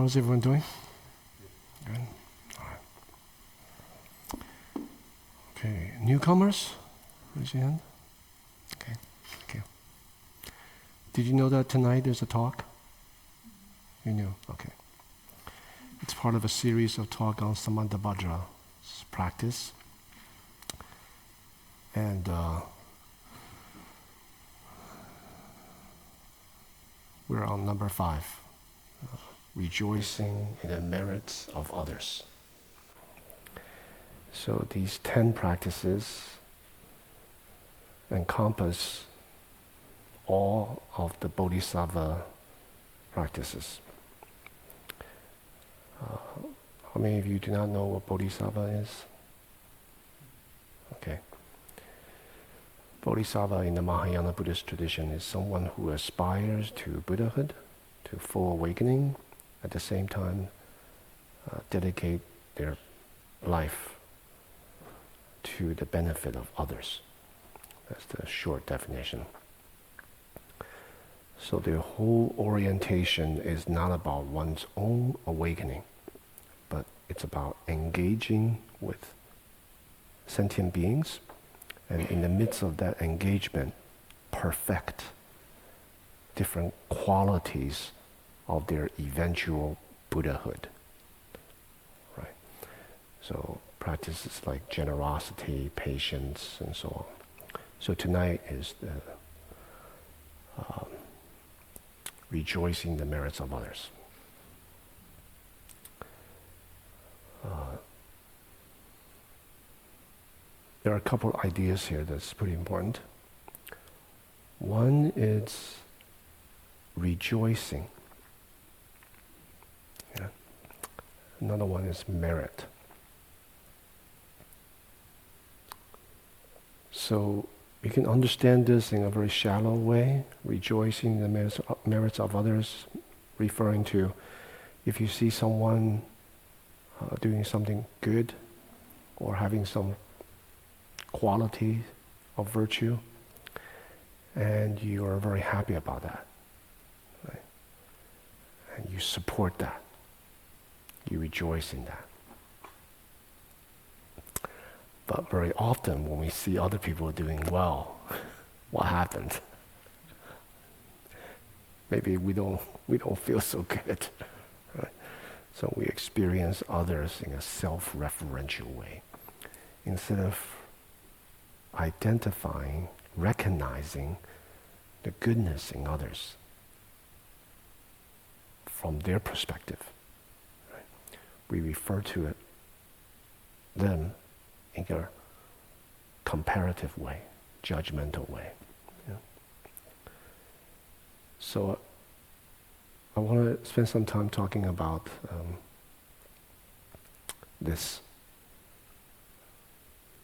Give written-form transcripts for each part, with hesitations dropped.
How's everyone doing? Good. All right. Okay, newcomers, raise your hand. Okay, thank you. Did you know that tonight there's a talk? You knew, okay. It's part of a series of talk on Samantabhadra's practice. And we're on number 5. Rejoicing in the merits of others. So these 10 practices encompass all of the Bodhisattva practices. How many of you do not know what Bodhisattva is? Okay. Bodhisattva in the Mahayana Buddhist tradition is someone who aspires to Buddhahood, to full awakening, at the same time dedicate their life to the benefit of others. That's the short definition. So their whole orientation is not about one's own awakening, but it's about engaging with sentient beings, and in the midst of that engagement, perfect different qualities of their eventual Buddhahood. Right? So practices like generosity, patience, and so on. So tonight is the rejoicing the merits of others. There are a couple of ideas here that's pretty important. One is rejoicing. Yeah. Another one is merit. So you can understand this in a very shallow way, rejoicing the merits of others, referring to if you see someone doing something good or having some quality of virtue, and you are very happy about that, right? And you support that. You rejoice in that. But very often when we see other people doing well, what happens? Maybe we don't feel so good, right? So we experience others in a self-referential way. Instead of identifying, recognizing the goodness in others from their perspective, right? We refer to it, them in a comparative way, judgmental way. Yeah. So I want to spend some time talking about this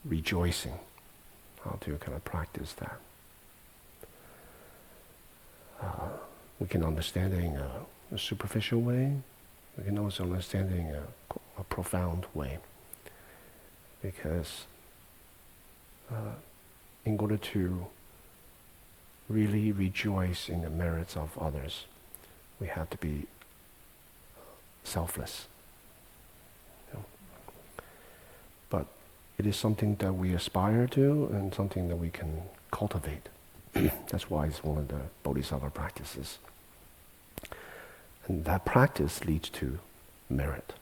rejoicing, how to kind of practice that. We can understand it in a superficial way. We can also understand it in a profound way. Because in order to really rejoice in the merits of others, we have to be selfless. You know? But it is something that we aspire to and something that we can cultivate. That's why it's one of the Bodhisattva practices. And that practice leads to merit.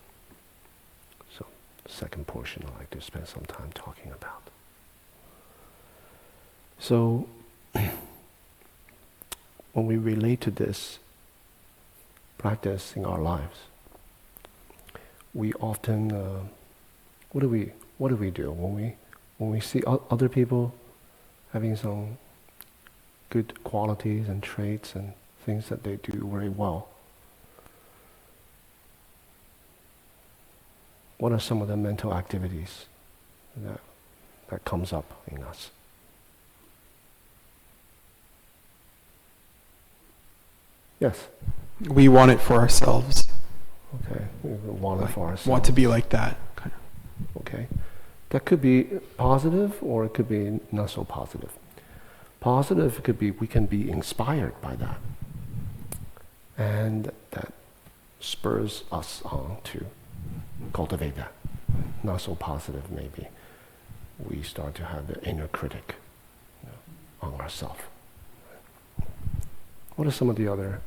So, second portion I'd like to spend some time talking about. So, when we relate to this practice in our lives, we often, what do we do when we see other people having some good qualities and traits and things that they do very well? What are some of the mental activities that comes up in us? Yes? We want it for ourselves. Okay, we want it for ourselves. Want to be like that. Okay. That could be positive or it could be not so positive. Positive could be we can be inspired by that. And that spurs us on to cultivate that. Not so positive, maybe. We start to have the inner critic, on ourselves. What are some of the other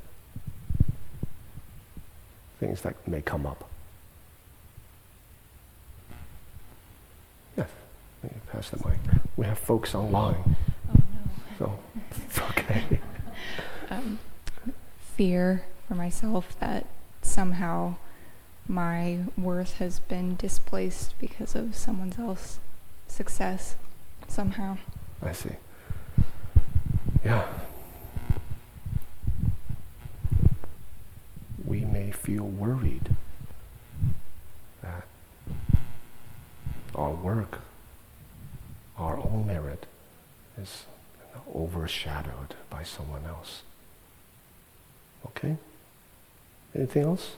things that may come up? Yes, maybe pass the mic. We have folks online, Oh so it's okay. no. Fear for myself that somehow my worth has been displaced because of someone else's success somehow. I see. Yeah. We may feel worried that our work, our own merit, is overshadowed by someone else. Okay? Anything else?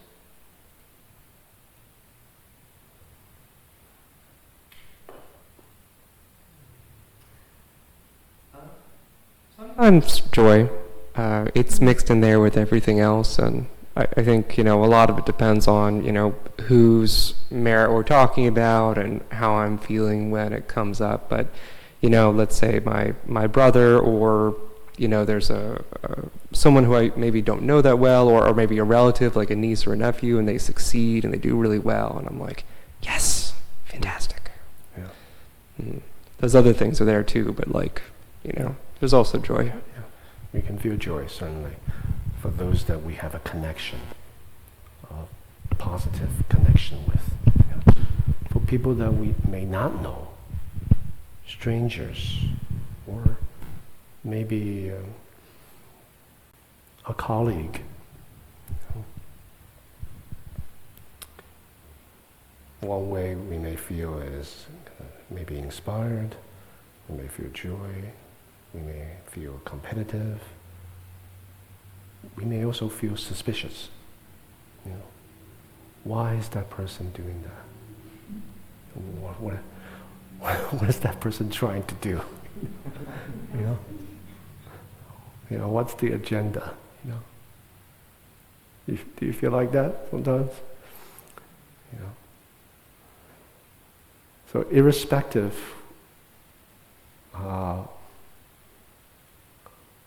Sometimes joy. It's mixed in there with everything else, and I think, a lot of it depends on, whose merit we're talking about and how I'm feeling when it comes up. But, let's say my brother, or, there's someone who I maybe don't know that well, or maybe a relative, like a niece or a nephew, and they succeed and they do really well, and I'm like, yes, fantastic. Yeah. Those other things are there too, but there's also joy. Yeah. We can feel joy, certainly, for those that we have a connection, a positive connection with. Yeah. For people that we may not know, strangers, or maybe a colleague. One way we may feel is maybe inspired, we may feel joy, we may feel competitive, we may also feel suspicious. Why is that person doing that? What is that person trying to do? What's the agenda? Do you feel like that sometimes? So irrespective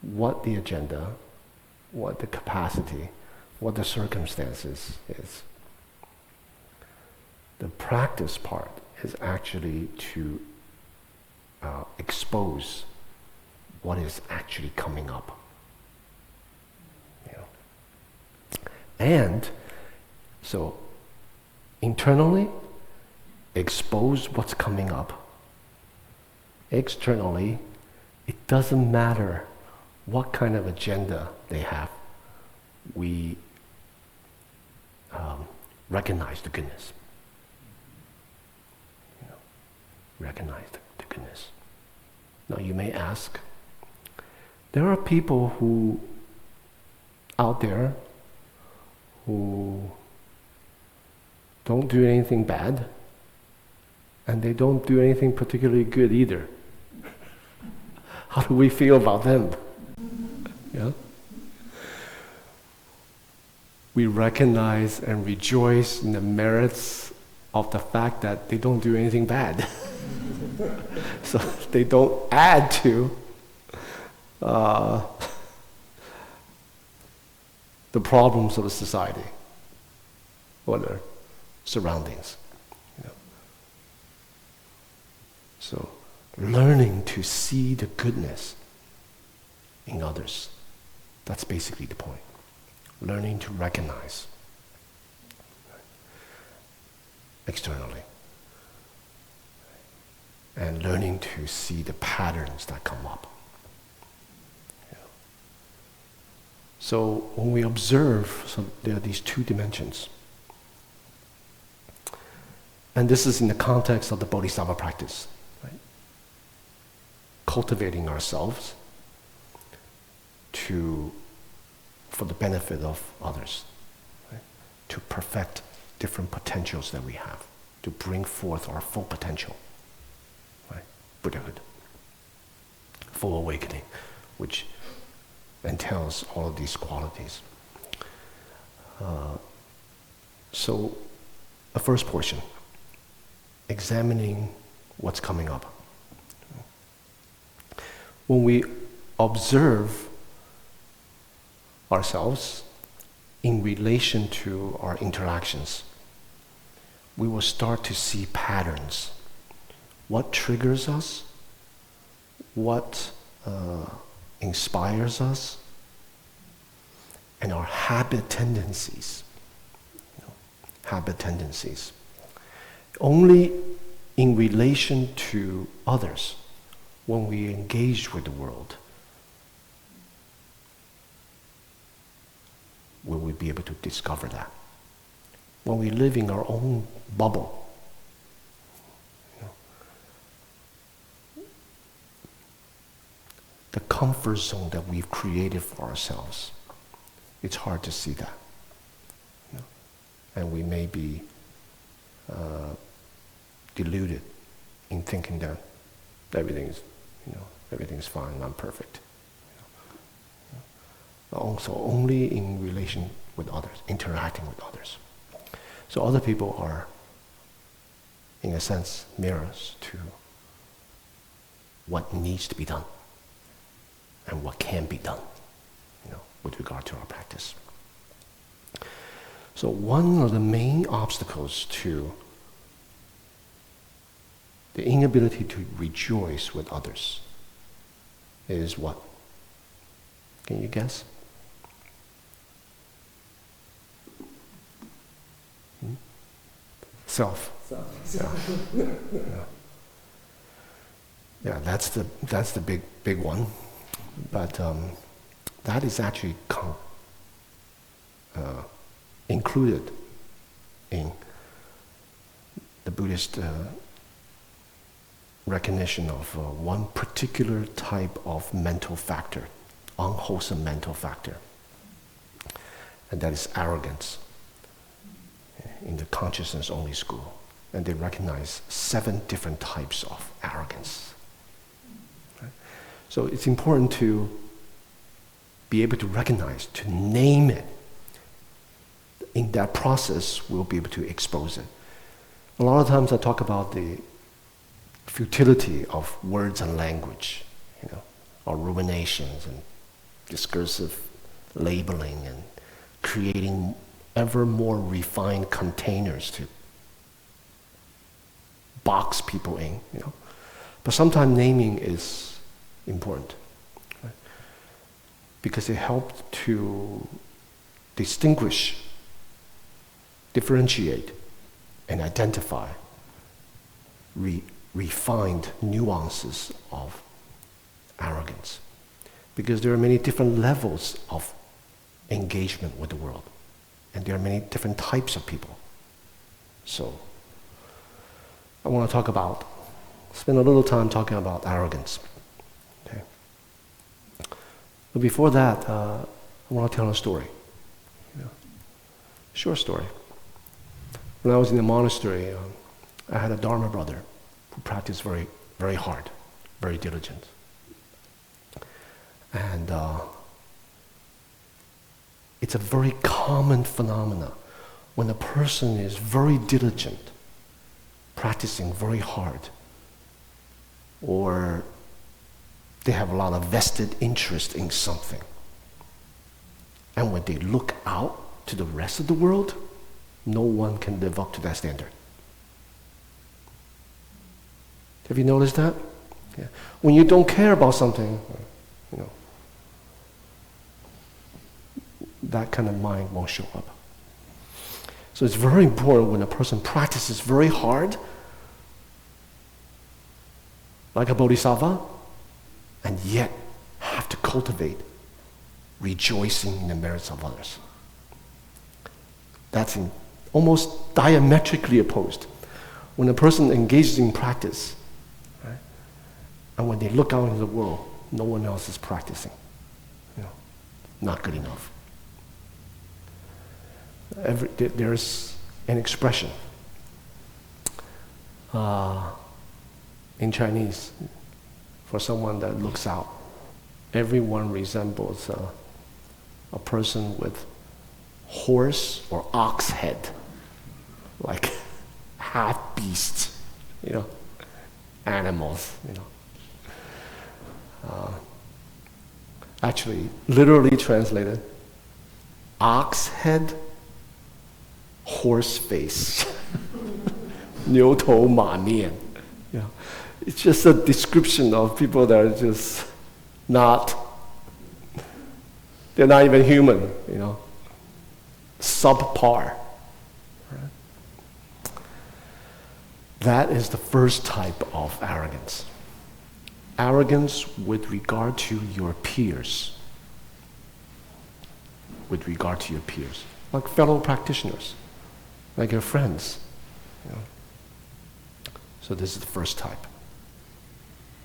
what the agenda, what the capacity, what the circumstances is, the practice part is actually to expose what is actually coming up. And so internally, expose what's coming up. Externally, it doesn't matter what kind of agenda they have. We recognize the goodness. Recognize the goodness. Now you may ask, there are people who out there who don't do anything bad, and they don't do anything particularly good either. How do we feel about them? Yeah? We recognize and rejoice in the merits of the fact that they don't do anything bad. So they don't add to the problems of the society or their surroundings. So learning to see the goodness in others, that's basically the point. Learning to recognize externally, and learning to see the patterns that come up. So when we observe, so there are these two dimensions. And this is in the context of the Bodhisattva practice. Right? Cultivating ourselves for the benefit of others. Right? To perfect different potentials that we have. To bring forth our full potential. Right? Buddhahood. Full awakening, which entails all of these qualities. So, the first portion, examining what's coming up. When we observe ourselves in relation to our interactions, we will start to see patterns. What triggers us? What inspires us? And our habit tendencies. Habit tendencies. Only in relation to others, when we engage with the world, will we be able to discover that. When we live in our own bubble, the comfort zone that we've created for ourselves, it's hard to see that. And we may be deluded in thinking that everything's fine, I'm perfect. Also, only in relation with others, interacting with others. So other people are, in a sense, mirrors to what needs to be done and what can be done, with regard to our practice. So one of the main obstacles to the inability to rejoice with others is what? Can you guess? Self. Yeah, that's the big one. But that is actually included in the Buddhist recognition of one particular type of mental factor, unwholesome mental factor, and that is arrogance in the consciousness-only school. And they recognize 7 different types of arrogance. Right? So it's important to be able to recognize, to name it. In that process, we'll be able to expose it. A lot of times I talk about the futility of words and language, our ruminations and discursive labeling and creating ever more refined containers to box people in, But sometimes naming is important, right? Because it helps to distinguish, differentiate, and identify refined nuances of arrogance. Because there are many different levels of engagement with the world. And there are many different types of people. So, I want to spend a little time talking about arrogance. Okay. But before that, I want to tell a story. Short story. When I was in the monastery, I had a Dharma brother who practiced very, very hard, very diligent. And it's a very common phenomenon when a person is very diligent, practicing very hard, or they have a lot of vested interest in something. And when they look out to the rest of the world, no one can live up to that standard. Have you noticed that? Yeah. When you don't care about something, that kind of mind won't show up. So it's very important when a person practices very hard, like a bodhisattva, and yet have to cultivate rejoicing in the merits of others. That's almost diametrically opposed. When a person engages in practice, right, and when they look out into the world, no one else is practicing. Not good enough. There's an expression in Chinese for someone that looks out. Everyone resembles a person with horse or ox head. like half beasts, animals, Actually, literally translated, ox head, horse face, 牛头马面. It's just a description of people that are just they're not even human, subpar. Right? That is the first type of arrogance. Arrogance with regard to your peers. With regard to your peers. Like fellow practitioners, like your friends. So this is the first type.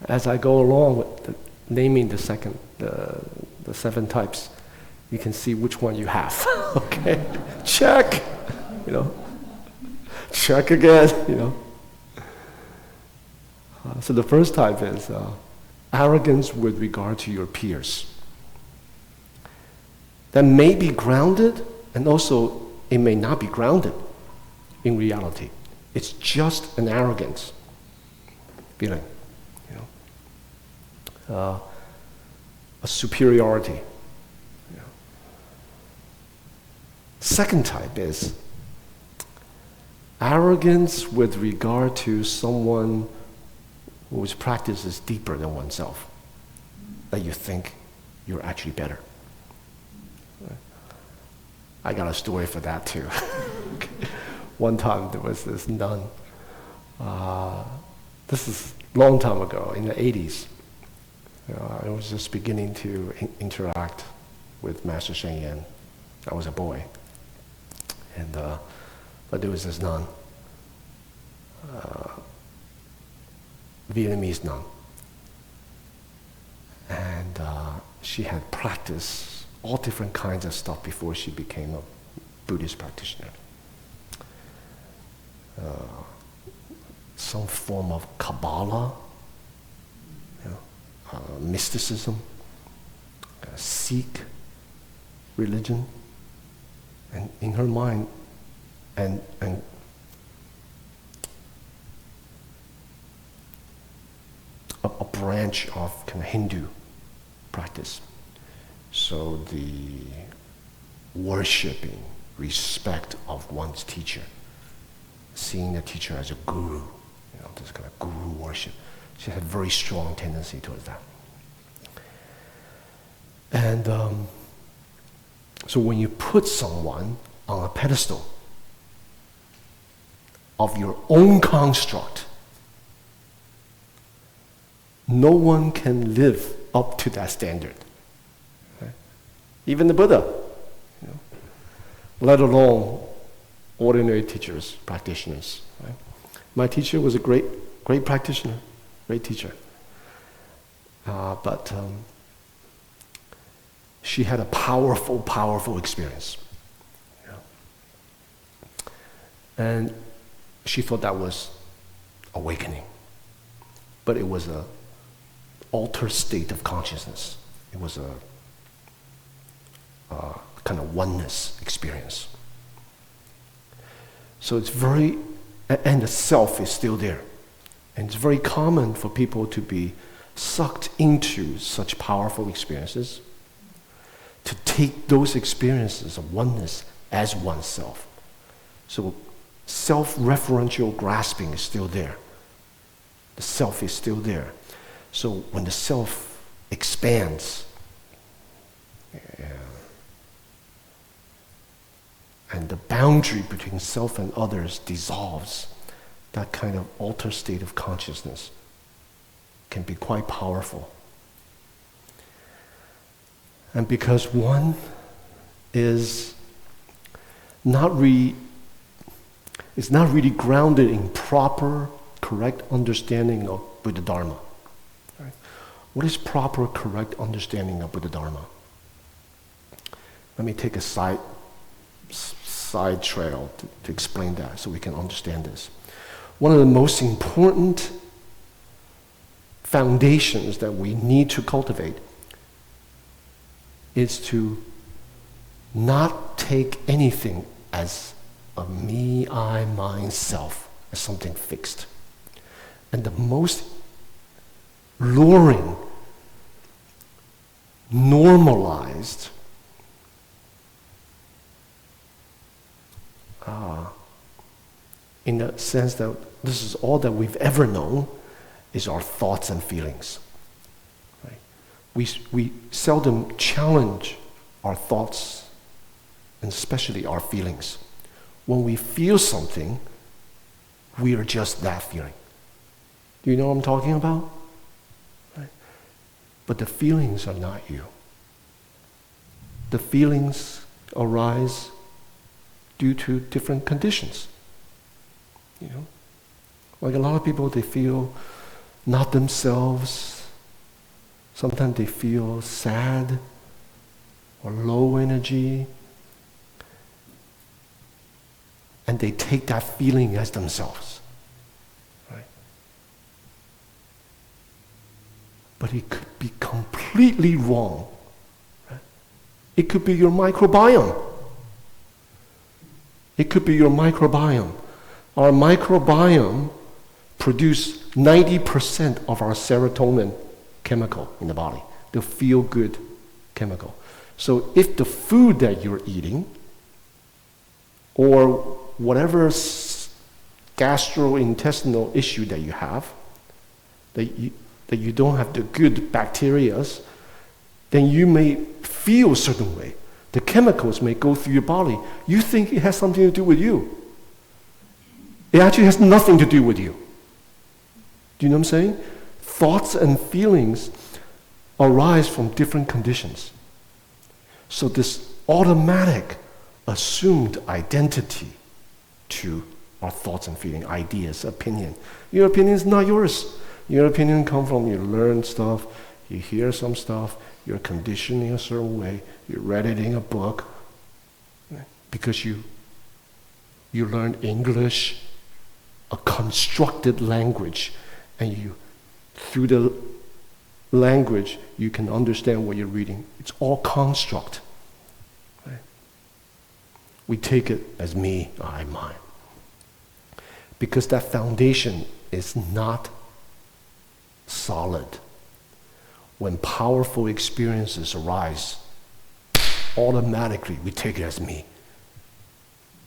As I go along with naming the 7 types, you can see which one you have. Okay? Check! Check again, So the first type is arrogance with regard to your peers. That may be grounded, and also it may not be grounded in reality. It's just an arrogance feeling, a superiority. Second type is arrogance with regard to someone whose practice is deeper than oneself, that you think you're actually better. I got a story for that too. One time there was this nun, this is a long time ago, in the 80s. I was just beginning to interact with Master Sheng Yen. I was a boy. But there was this nun, Vietnamese nun. And she had practiced all different kinds of stuff before she became a Buddhist practitioner. Some form of Kabbalah, mysticism, Sikh religion, and in her mind, and a branch of kind of Hindu practice. So the worshipping, respect of one's teacher, seeing the teacher as a guru, this kind of guru worship. She had a very strong tendency towards that. And so when you put someone on a pedestal of your own construct, no one can live up to that standard. Right? Even the Buddha, let alone ordinary teachers, practitioners. Right? My teacher was a great practitioner, great teacher. But she had a powerful experience. And she thought that was awakening. But it was an altered state of consciousness. It was a kind of oneness experience. So it's and the self is still there. And it's very common for people to be sucked into such powerful experiences, to take those experiences of oneness as oneself. So self-referential grasping is still there. The self is still there. So when the self expands, and the boundary between self and others dissolves, that kind of altered state of consciousness can be quite powerful. And because one is not really grounded in proper, correct understanding of Buddha Dharma. Right? What is proper, correct understanding of Buddha Dharma? Let me take a side trail to explain that so we can understand this. One of the most important foundations that we need to cultivate is to not take anything as of me, I, mine, self as something fixed. And the most luring, normalized, in the sense that this is all that we've ever known, is our thoughts and feelings. Right? We seldom challenge our thoughts, and especially our feelings. When we feel something, we are just that feeling. Do you know what I'm talking about? Right? But the feelings are not you. The feelings arise due to different conditions. You know? Like a lot of people, they feel not themselves. Sometimes they feel sad or low energy. And they take that feeling as themselves. Right? But it could be completely wrong. Right? It could be your microbiome. It could be your microbiome. Our microbiome produces 90% of our serotonin chemical in the body, the feel-good chemical. So if the food that you're eating, or whatever gastrointestinal issue that you have, that you don't have the good bacteria, then you may feel a certain way. The chemicals may go through your body. You think it has something to do with you. It actually has nothing to do with you. Do you know what I'm saying? Thoughts and feelings arise from different conditions. So this automatic, assumed identity to our thoughts and feelings, ideas, opinion. Your opinion is not yours. Your opinion comes from you learn stuff, you hear some stuff, you're conditioned in a certain way, you read it in a book, because you learned English, a constructed language, and you, through the language, you can understand what you're reading. It's all construct. Right? We take it as me, I, mine. Because that foundation is not solid. When powerful experiences arise, automatically we take it as me.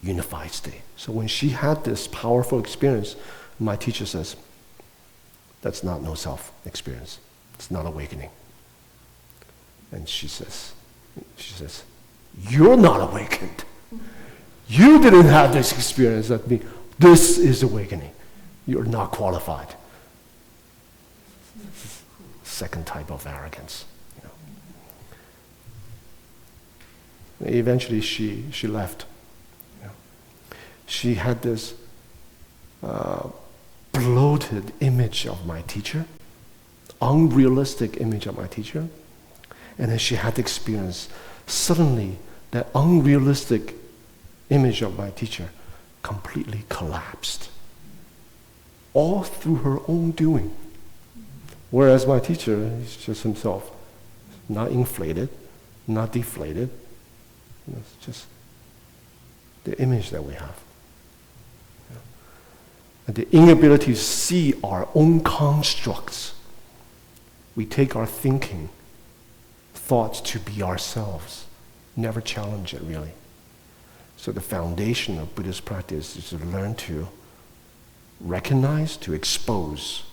Unified state. So when she had this powerful experience, my teacher says, that's not no self experience. It's not awakening. And she says, you're not awakened. You didn't have this experience at me. This is awakening. You're not qualified. Second type of arrogance. You know. Eventually she left. You know. She had this bloated image of my teacher, unrealistic image of my teacher, and then she had the experience. Suddenly, that unrealistic image of my teacher completely collapsed, all through her own doing. Whereas my teacher is just himself, not inflated, not deflated. You know, it's just the image that we have. You know. And the inability to see our own constructs. We take our thinking, thoughts to be ourselves. Never challenge it, really. So the foundation of Buddhist practice is to learn to recognize, to expose,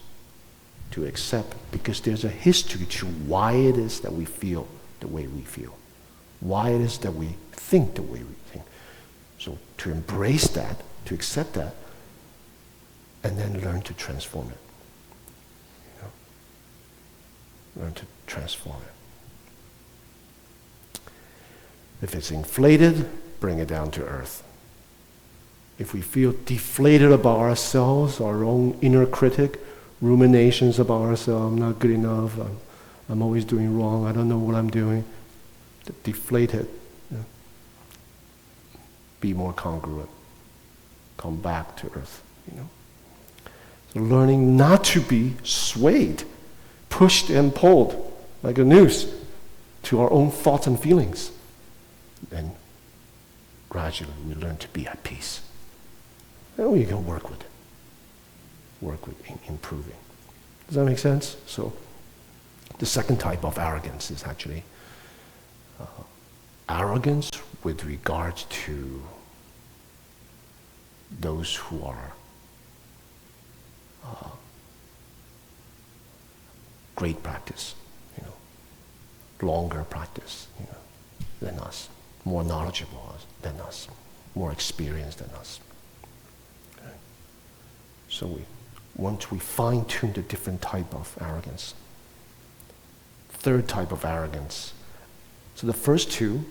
to accept, because there's a history to why it is that we feel the way we feel, why it is that we think the way we think. So to embrace that, to accept that, and then learn to transform it. You know? Learn to transform it. If it's inflated, bring it down to earth. If we feel deflated about ourselves, our own inner critic, ruminations about ourselves, I'm not good enough, I'm always doing wrong, I don't know what I'm doing, deflated, you know. Be more congruent. Come back to earth, you know. So learning not to be swayed, pushed and pulled like a noose to our own thoughts and feelings. And gradually we learn to be at peace. and we can work with it. Improving. Does that make sense? So the second type of arrogance is actually arrogance with regards to those who are great practice, longer practice, than us, more knowledgeable than us, more experienced than us. Okay. So once we fine-tune the different type of arrogance, third type of arrogance. So the first two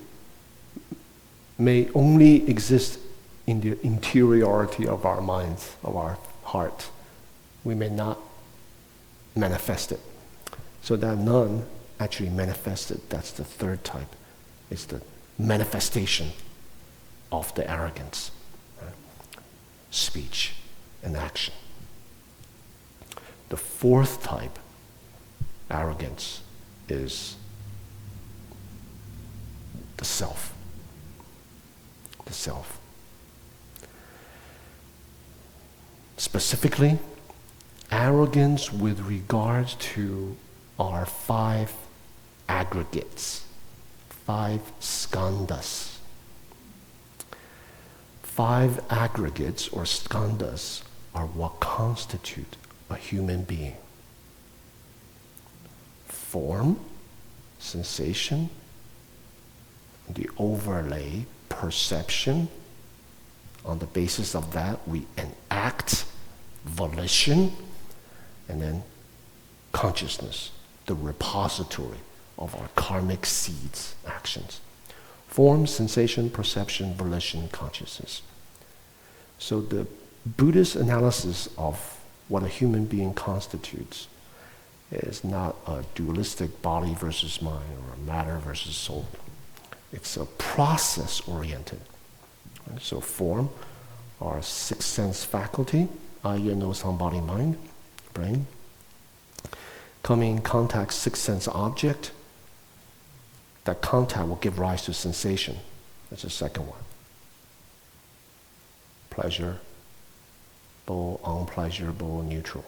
may only exist in the interiority of our minds, of our heart. We may not manifest it. So that none actually manifested, that's the third type. It's the manifestation of the arrogance, right? Speech and action. The fourth type, arrogance, is the self. The self. Specifically, arrogance with regards to our 5 aggregates, 5 skandhas. 5 aggregates or skandhas are what constitute a human being. Form, sensation, the overlay, perception. On the basis of that, we enact volition, and then consciousness, the repository of our karmic seeds, actions. Form, sensation, perception, volition, consciousness. So the Buddhist analysis of what a human being constitutes is not a dualistic body versus mind or a matter versus soul. It's a process-oriented. Right? So form, our 6th sense faculty, eye, ear, nose, sound, body, mind, brain. Coming in contact, 6th sense object. That contact will give rise to sensation. That's the second one. Pleasurable, unpleasurable, neutral.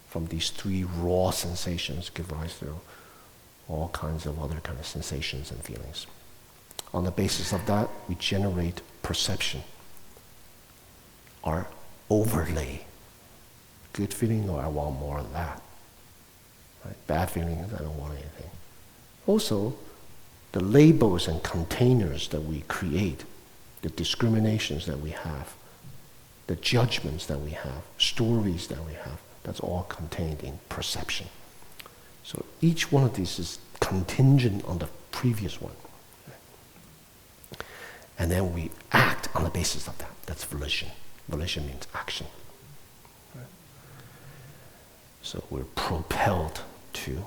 From these 3 raw sensations give rise to all kinds of other kind of sensations and feelings. On the basis of that, we generate perception. Our overlay. Good feeling, no, I want more of that. Right? Bad feelings, I don't want anything. Also, the labels and containers that we create, the discriminations that we have, the judgments that we have, stories that we have, that's all contained in perception. So each one of these is contingent on the previous one. And then we act on the basis of that. That's volition. Volition means action. So we're propelled to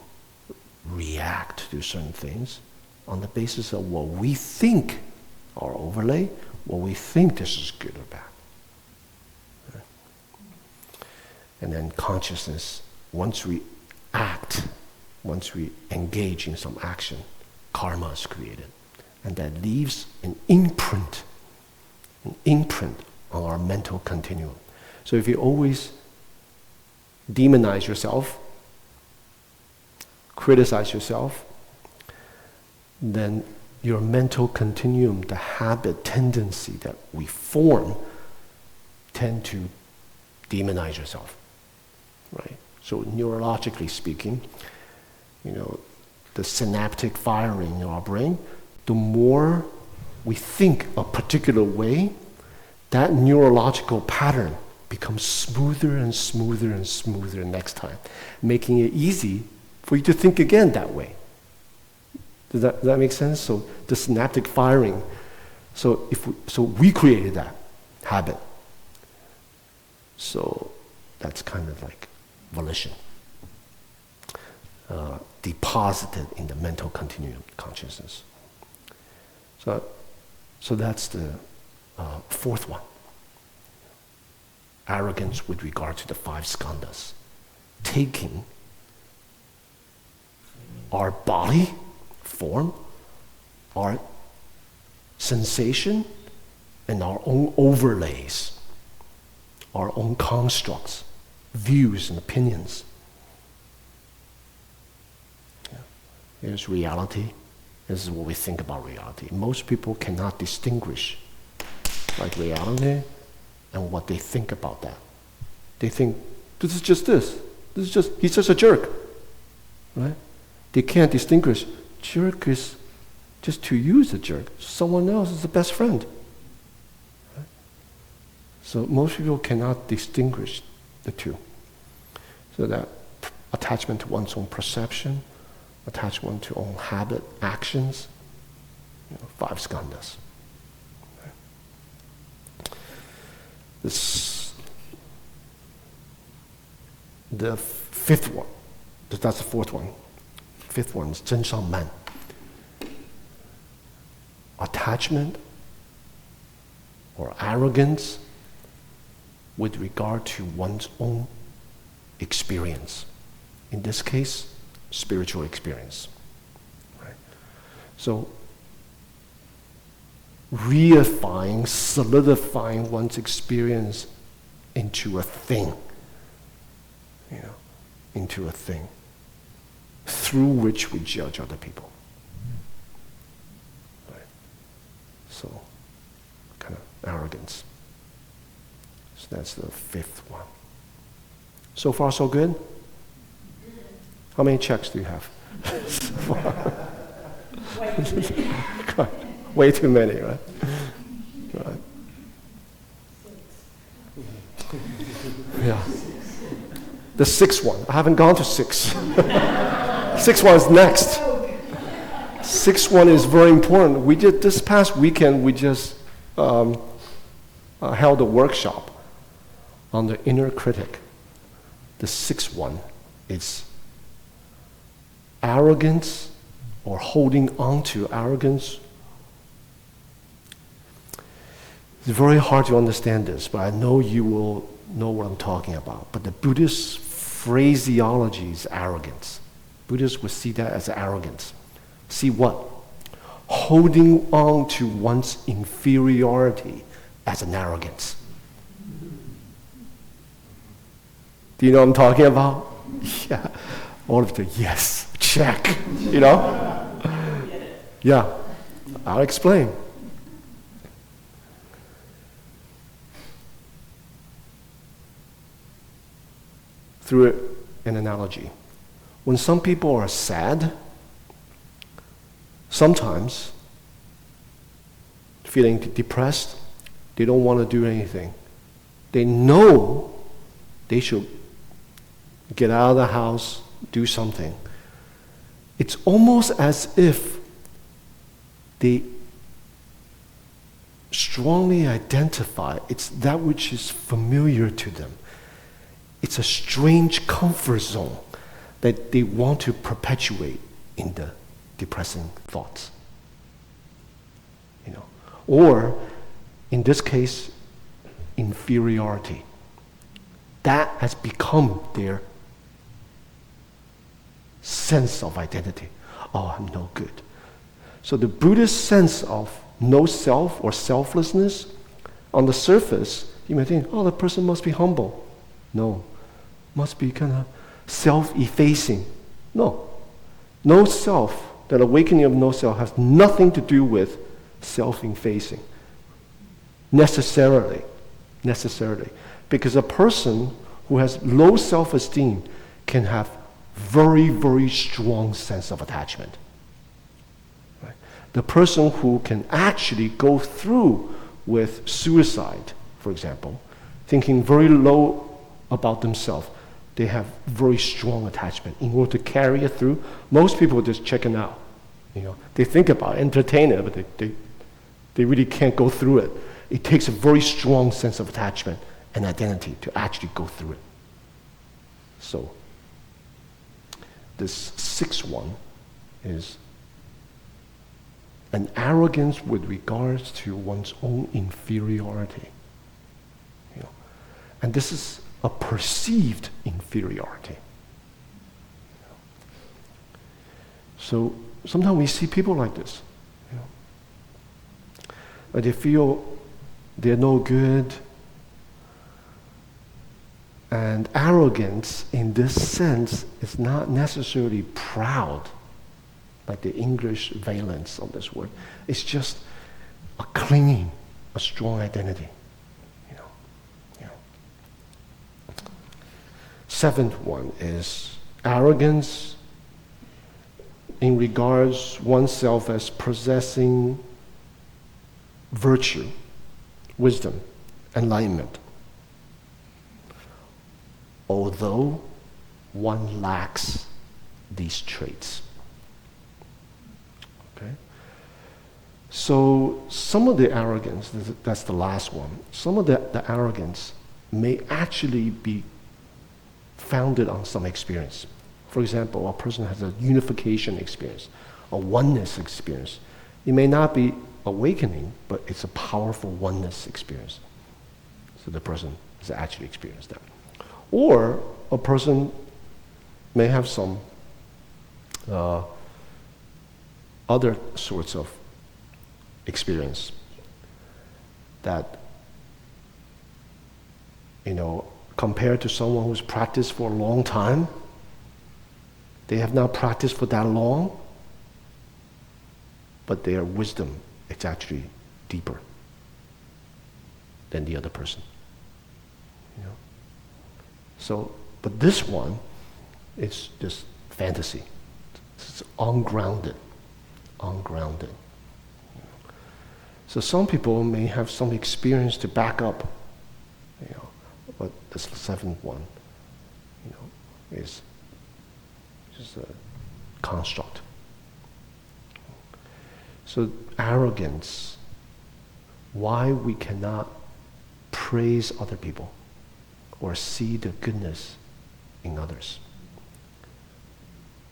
react to certain things on the basis of what we think our overlay, what we think this is good or bad. And then consciousness, once we act, once we engage in some action, karma is created. And that leaves an imprint on our mental continuum. So if you always demonize yourself, criticize yourself, then your mental continuum, the habit, tendency that we form, tend to demonize yourself, right? So neurologically speaking, the synaptic firing in our brain, the more we think a particular way, that neurological pattern becomes smoother and smoother and smoother next time, making it easy for you to think again that way. Does that make sense? So the synaptic firing, so we created that habit. So that's kind of like volition, deposited in the mental continuum consciousness. So that's the fourth one. Arrogance with regard to the 5 skandhas. Taking our body, form, our sensation, and our own overlays, our own constructs, views, and opinions. Yeah. Here's reality. This is what we think about reality. Most people cannot distinguish like reality and what they think about that. They think, this is just this. This is just, he's just a jerk. Right? They can't distinguish. Jerk is just to use a jerk. Someone else is the best friend. Right? So most people cannot distinguish the two. So that attachment to one's own perception, attachment to own habit, actions, 5 skandhas. The 5th one, that's the 4th one. 5th one is 真上慢. Attachment or arrogance with regard to one's own experience. In this case, spiritual experience. Right? So, reifying, solidifying one's experience into a thing, into a thing through which we judge other people. Right? So, kind of arrogance. So that's the 5th one. So far, so good? How many checks do you have? Way too many, right? Right. Yeah. The 6th one. I haven't gone to 6. 6th one is next. 6th one is very important. We did this past weekend. We just held a workshop on the inner critic. The 6th one is arrogance or holding on to arrogance. It's very hard to understand this, but I know you will know what I'm talking about. But the Buddhist phraseology is arrogance. Buddhists would see that as arrogance. See what? Holding on to one's inferiority as an arrogance. Do you know what I'm talking about? Yeah. All of the yes, check, Yeah, I'll explain. Through an analogy. When some people are sad, sometimes feeling depressed, they don't want to do anything. They know they should get out of the house, do something. It's almost as if they strongly identify it's that which is familiar to them. It's a strange comfort zone that they want to perpetuate in the depressing thoughts. Or, in this case, inferiority. That has become their sense of identity. Oh, I'm no good. So the Buddhist sense of no self or selflessness, on the surface, you may think, oh, the person must be humble. No. Must be kind of self-effacing. No. No self, that awakening of no self has nothing to do with self-effacing. Necessarily. Because a person who has low self-esteem can have very, very strong sense of attachment. Right? The person who can actually go through with suicide, for example, thinking very low about themselves, they have very strong attachment. In order to carry it through, most people just check it out. They think about it, entertain it, but they really can't go through it. It takes a very strong sense of attachment and identity to actually go through it. So, this 6th one is an arrogance with regards to one's own inferiority. And this is a perceived inferiority. So sometimes we see people like this. They feel they're no good, And arrogance, in this sense, is not necessarily proud, like the English valence of this word. It's just a clinging, a strong identity. You know, you know. Seventh one is arrogance in regards oneself as possessing virtue, wisdom, enlightenment, although one lacks these traits. Okay? So some of the arrogance, that's the last one, some of the arrogance may actually be founded on some experience. For example, a person has a unification experience, a oneness experience. It may not be awakening, but it's a powerful oneness experience. So the person has actually experienced that. Or a person may have some other sorts of experience that, compared to someone who's practiced for a long time, they have not practiced for that long, but their wisdom is actually deeper than the other person. So, but this one, it's just fantasy. It's ungrounded. So some people may have some experience to back up, but this seventh one, is just a construct. So arrogance, why we cannot praise other people or see the goodness in others.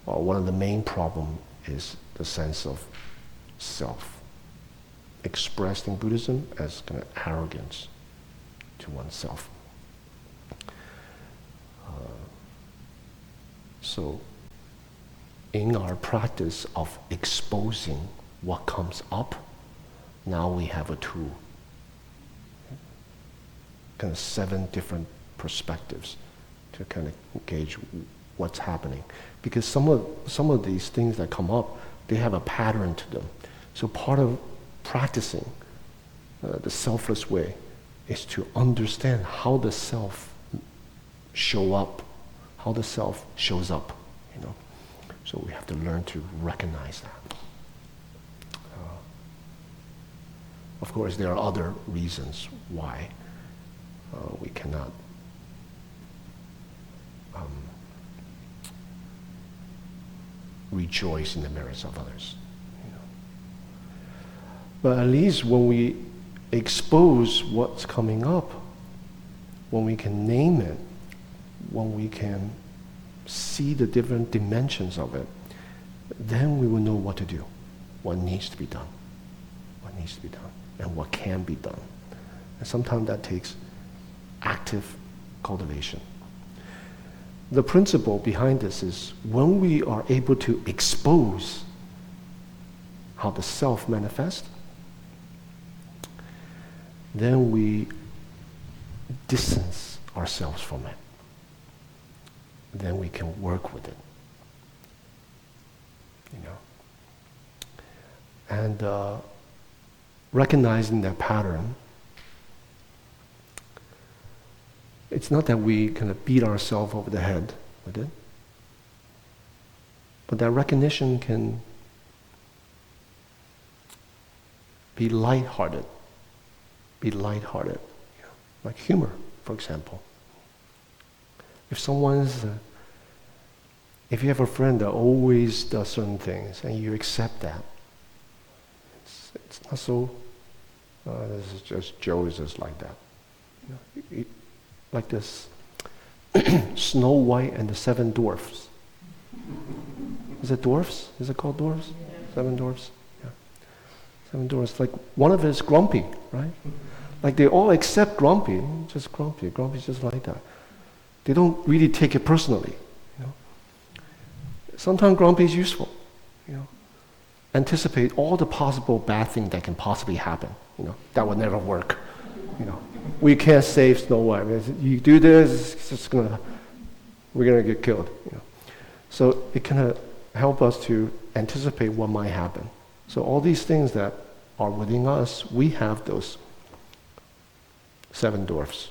Well, one of the main problems is the sense of self, expressed in Buddhism as kind of arrogance to oneself. So, in our practice of exposing what comes up, now we have a tool. Kind of 7 different perspectives to kind of engage what's happening. Because some of these things that come up, they have a pattern to them. So part of practicing the selfless way is to understand how the self shows up. So we have to learn to recognize that. Of course, there are other reasons why we cannot rejoice in the merits of others. But at least when we expose what's coming up, when we can name it, when we can see the different dimensions of it, then we will know what to do, what needs to be done, and what can be done. And sometimes that takes active cultivation. The principle behind this is when we are able to expose how the self manifests, then we distance ourselves from it. Then we can work with it. And recognizing that pattern, it's not that we kind of beat ourselves over the head with it, but that recognition can be lighthearted. Like humor, for example. If you have a friend that always does certain things and you accept that, it's not so, this is just, Joe is just like that. Like this, Snow White and the 7 Dwarfs. Is it dwarfs? Is it called dwarfs? Yeah. 7 dwarfs? Yeah. 7 dwarfs. Like one of it is grumpy, right? Like they all accept grumpy, just grumpy. Grumpy's just like that. They don't really take it personally. Sometimes grumpy is useful. Anticipate all the possible bad things that can possibly happen. That will never work. You know, we can't save Snow White. You do this, it's just we're gonna get killed. You know, so it kind of help us to anticipate what might happen. So all these things that are within us, we have those 7 dwarfs,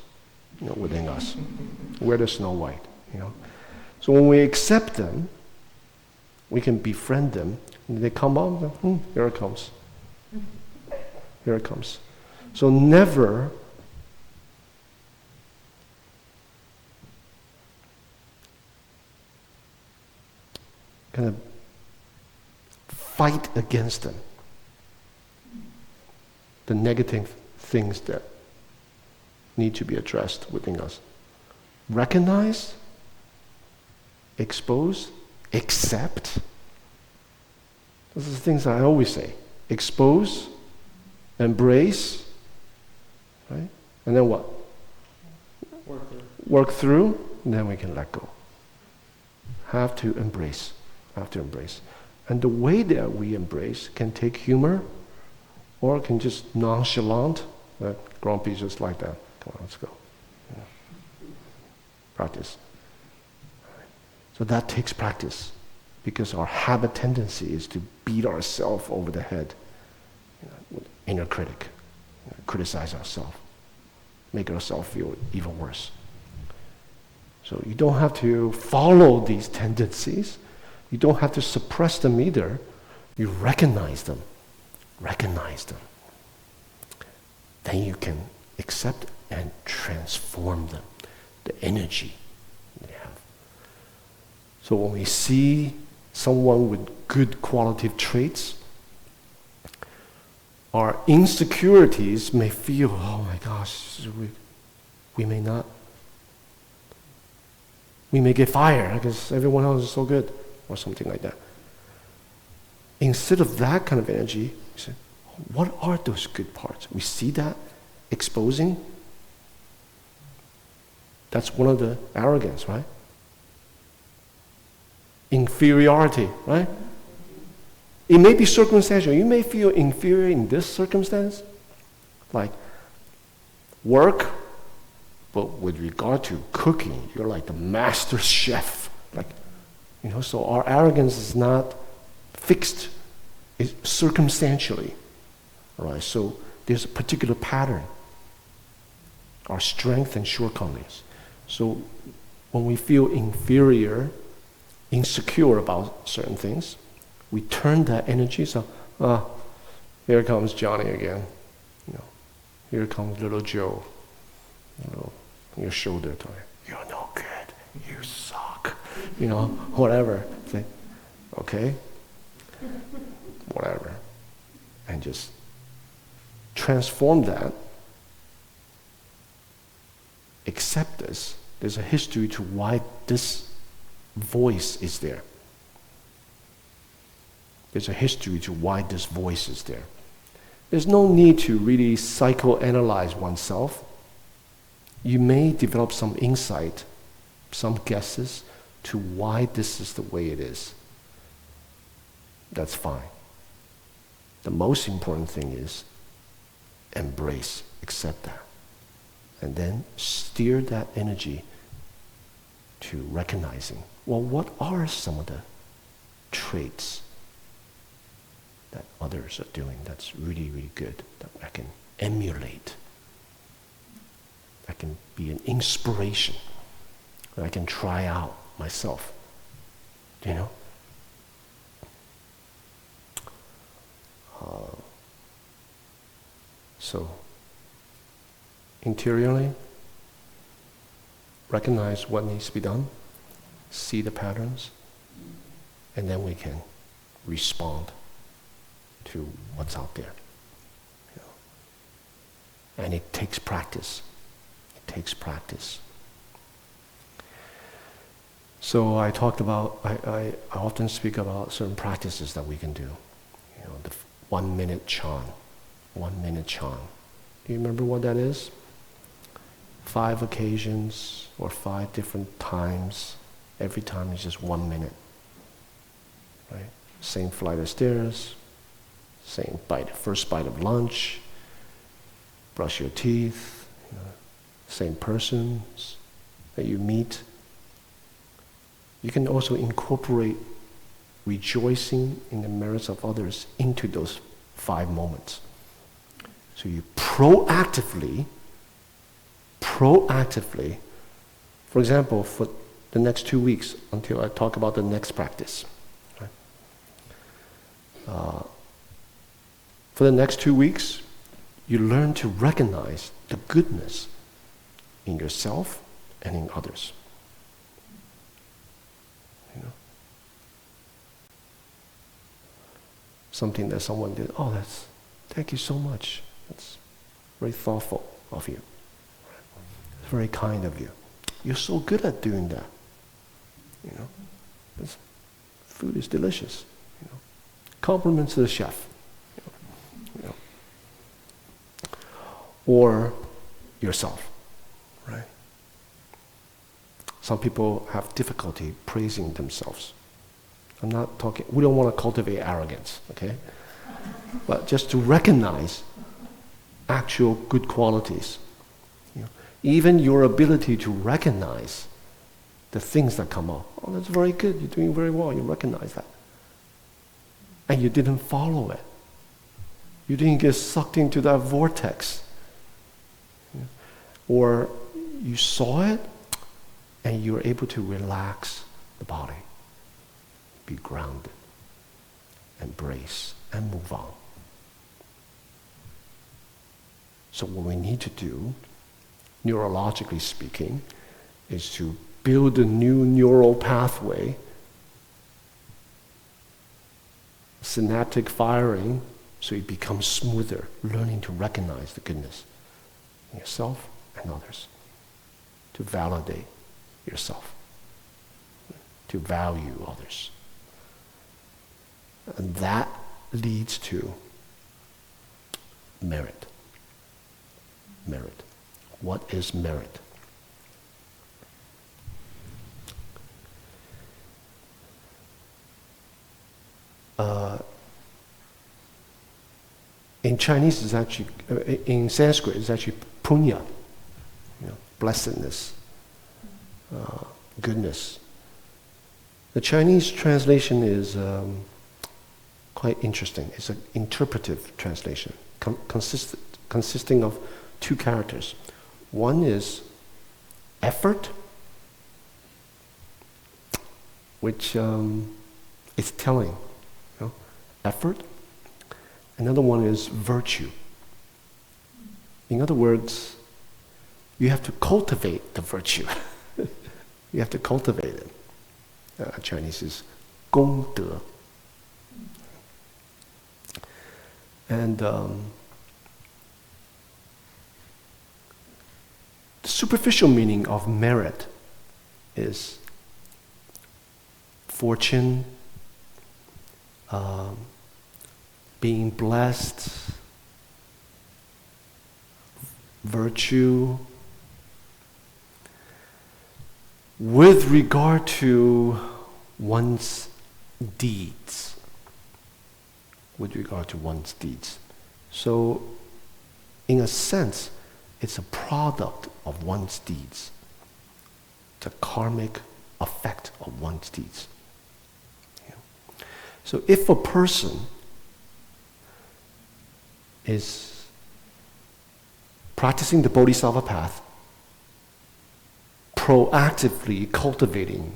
you know, within us. We're the Snow White. You know, so when we accept them, we can befriend them. And they come up, here it comes. Here it comes. So never kind of fight against them. The negative things that need to be addressed within us. Recognize, expose, accept. Those are the things I always say. Expose, embrace, right? And then what? Work through, and then we can let go. Have to embrace. Have to embrace. And the way that we embrace can take humor, or can just nonchalant. Grumpy just like that. Come on, let's go. You know. Practice. So that takes practice, because our habit tendency is to beat ourselves over the head, you know, with inner critic, you know, criticize ourselves, make ourselves feel even worse. So you don't have to follow these tendencies. You don't have to suppress them either. You recognize them. Recognize them. Then you can accept and transform them, the energy they have. So when we see someone with good qualitative traits, our insecurities may feel, oh my gosh, we may not, we may get fired because everyone else is so good, or something like that. Instead of that kind of energy, we say, what are those good parts? We see that exposing. That's one of the arrogance, right? Inferiority, right? It may be circumstantial. You may feel inferior in this circumstance, like work, but with regard to cooking, you're like the master chef. Like, you know, so our arrogance is not fixed, it's circumstantially. Right? So there's a particular pattern, our strength and shortcomings. So when we feel inferior, insecure about certain things, we turn that energy, so, here comes Johnny again. You know, here comes little Joe. You know, on your shoulder, telling you, you're no good, you suck. You know, whatever. Say, okay, whatever. And just transform that. Accept this. There's a history to why this voice is there. There's a history to why this voice is there. There's no need to really psychoanalyze oneself. You may develop some insight, some guesses to why this is the way it is. That's fine. The most important thing is embrace, accept that. And then steer that energy to recognizing, well, what are some of the traits that others are doing that's really, really good, that I can emulate, that can be an inspiration, that I can try out myself, you know? So, interiorly, recognize what needs to be done, see the patterns, and then we can respond to what's out there. You know? And it takes practice. It takes practice. So I talked about, I often speak about certain practices that we can do. You know, the 1 minute chan. 1 minute chan. Do you remember what that is? 5 occasions or 5 different times. Every time is just 1 minute. Right? Same flight of stairs, same bite, first bite of lunch, brush your teeth, Same persons that you meet. You can also incorporate rejoicing in the merits of others into those 5 moments. So you proactively, for example, for the next 2 weeks until I talk about the next practice. Right? For the next 2 weeks, you learn to recognize the goodness in yourself and in others. You know? Something that someone did, thank you so much. That's very thoughtful of you. It's very kind of you. You're so good at doing that. You know, food is delicious. You know, compliments to the chef. You know. Or yourself, right? Some people have difficulty praising themselves. I'm not talking. We don't want to cultivate arrogance, okay? But just to recognize actual good qualities. You know, even your ability to recognize the things that come up. Oh, that's very good. You're doing very well. You recognize that. And you didn't follow it. You didn't get sucked into that vortex. You know? Or you saw it and you were able to relax the body, be grounded, embrace, and move on. So what we need to do, neurologically speaking, is to build a new neural pathway, synaptic firing, so it becomes smoother, learning to recognize the goodness in yourself and others, to validate yourself, to value others. And that leads to merit. Merit. What is merit? In Chinese, it's actually, in Sanskrit, it's actually punya, blessedness, goodness. The Chinese translation is quite interesting. It's an interpretive translation, consisting of 2 characters. One is effort, which is telling, effort. Another one is virtue. In other words, you have to cultivate the virtue. You have to cultivate it. Chinese is 功德. And the superficial meaning of merit is fortune, being blessed, virtue. With regard to one's deeds. So, in a sense, it's a product of one's deeds. The karmic effect of one's deeds. So if a person is practicing the Bodhisattva path, proactively cultivating,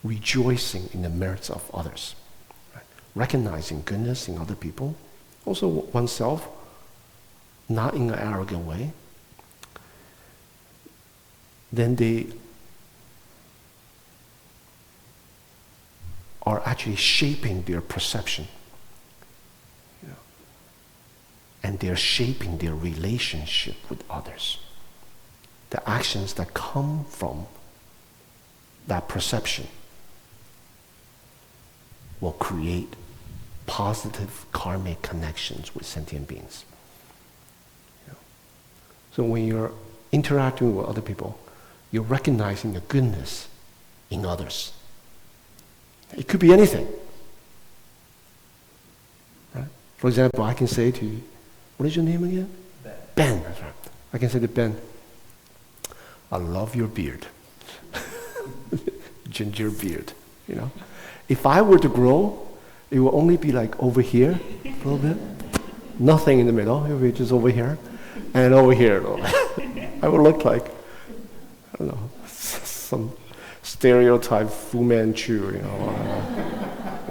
rejoicing in the merits of others, right? Recognizing goodness in other people, also oneself, not in an arrogant way, then they are actually shaping their perception. And they're shaping their relationship with others. The actions that come from that perception will create positive karmic connections with sentient beings. So when you're interacting with other people, you're recognizing the goodness in others. It could be anything. Right? For example, I can say to you, what is your name again? Ben. That's right. I can say to Ben, I love your beard. Ginger beard, you know. If I were to grow, it will only be like over here a little bit. Nothing in the middle. It will be just over here. And over here a little bit. I would look like, I don't know, some stereotype Fu Manchu, you know,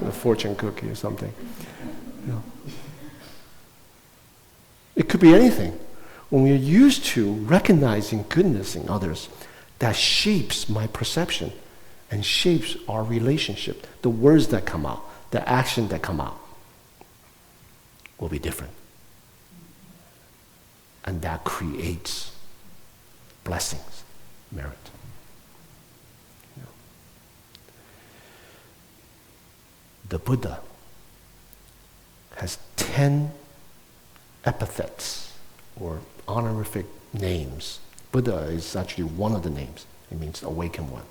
a fortune cookie or something. You know. It could be anything. When we're used to recognizing goodness in others, that shapes my perception and shapes our relationship. The words that come out, the action that come out will be different. And that creates blessings, merit. You know. The Buddha has 10 epithets or honorific names. Buddha is actually one of the names. It means awakened one.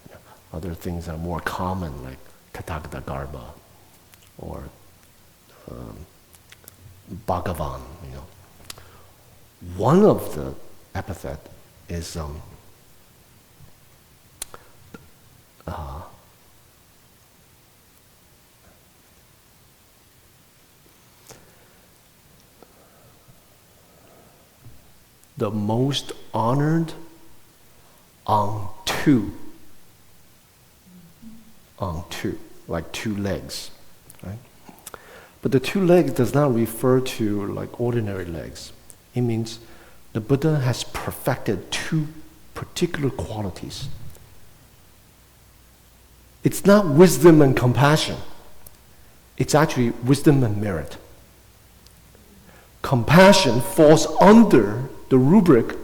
You know, other things are more common, like Tathagata or Bhagavan. You know, one of the epithet is the most honored on two, like two legs, right? But the two legs does not refer to like ordinary legs. It means the Buddha has perfected two particular qualities. It's not wisdom and compassion. It's actually wisdom and merit. Compassion falls under the rubric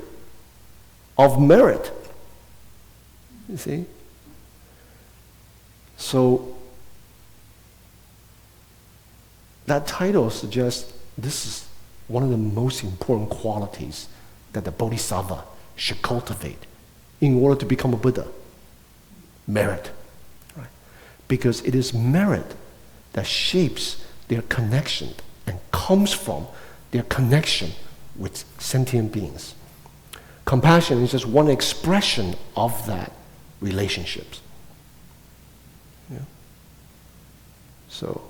of merit. You see? So that title suggests this is one of the most important qualities that the Bodhisattva should cultivate in order to become a Buddha. Merit. Right? Because it is merit that shapes their connection and comes from their connection with sentient beings. Compassion is just one expression of that relationships. Yeah. So,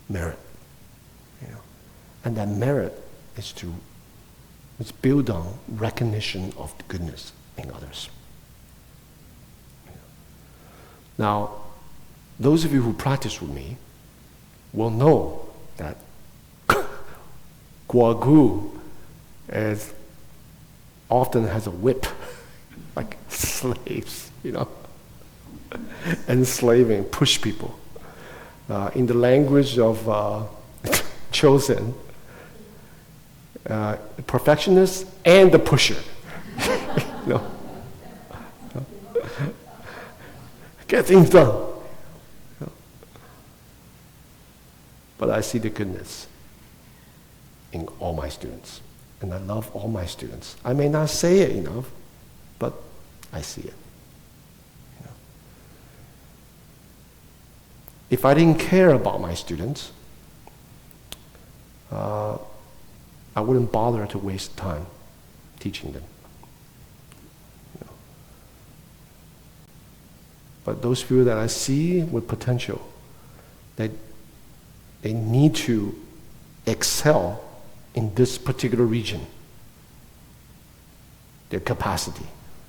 merit. You know. And that merit is built on recognition of the goodness in others. You know. Now, those of you who practice with me will know that Guagu often has a whip, like slaves, you know, enslaving, push people. In the language of Chosen, perfectionist and the pusher. You know? Get things done. You know? But I see the goodness in all my students. And I love all my students. I may not say it enough, but I see it. You know? If I didn't care about my students, I wouldn't bother to waste time teaching them. You know? But those few that I see with potential, they need to excel in this particular region, their capacity,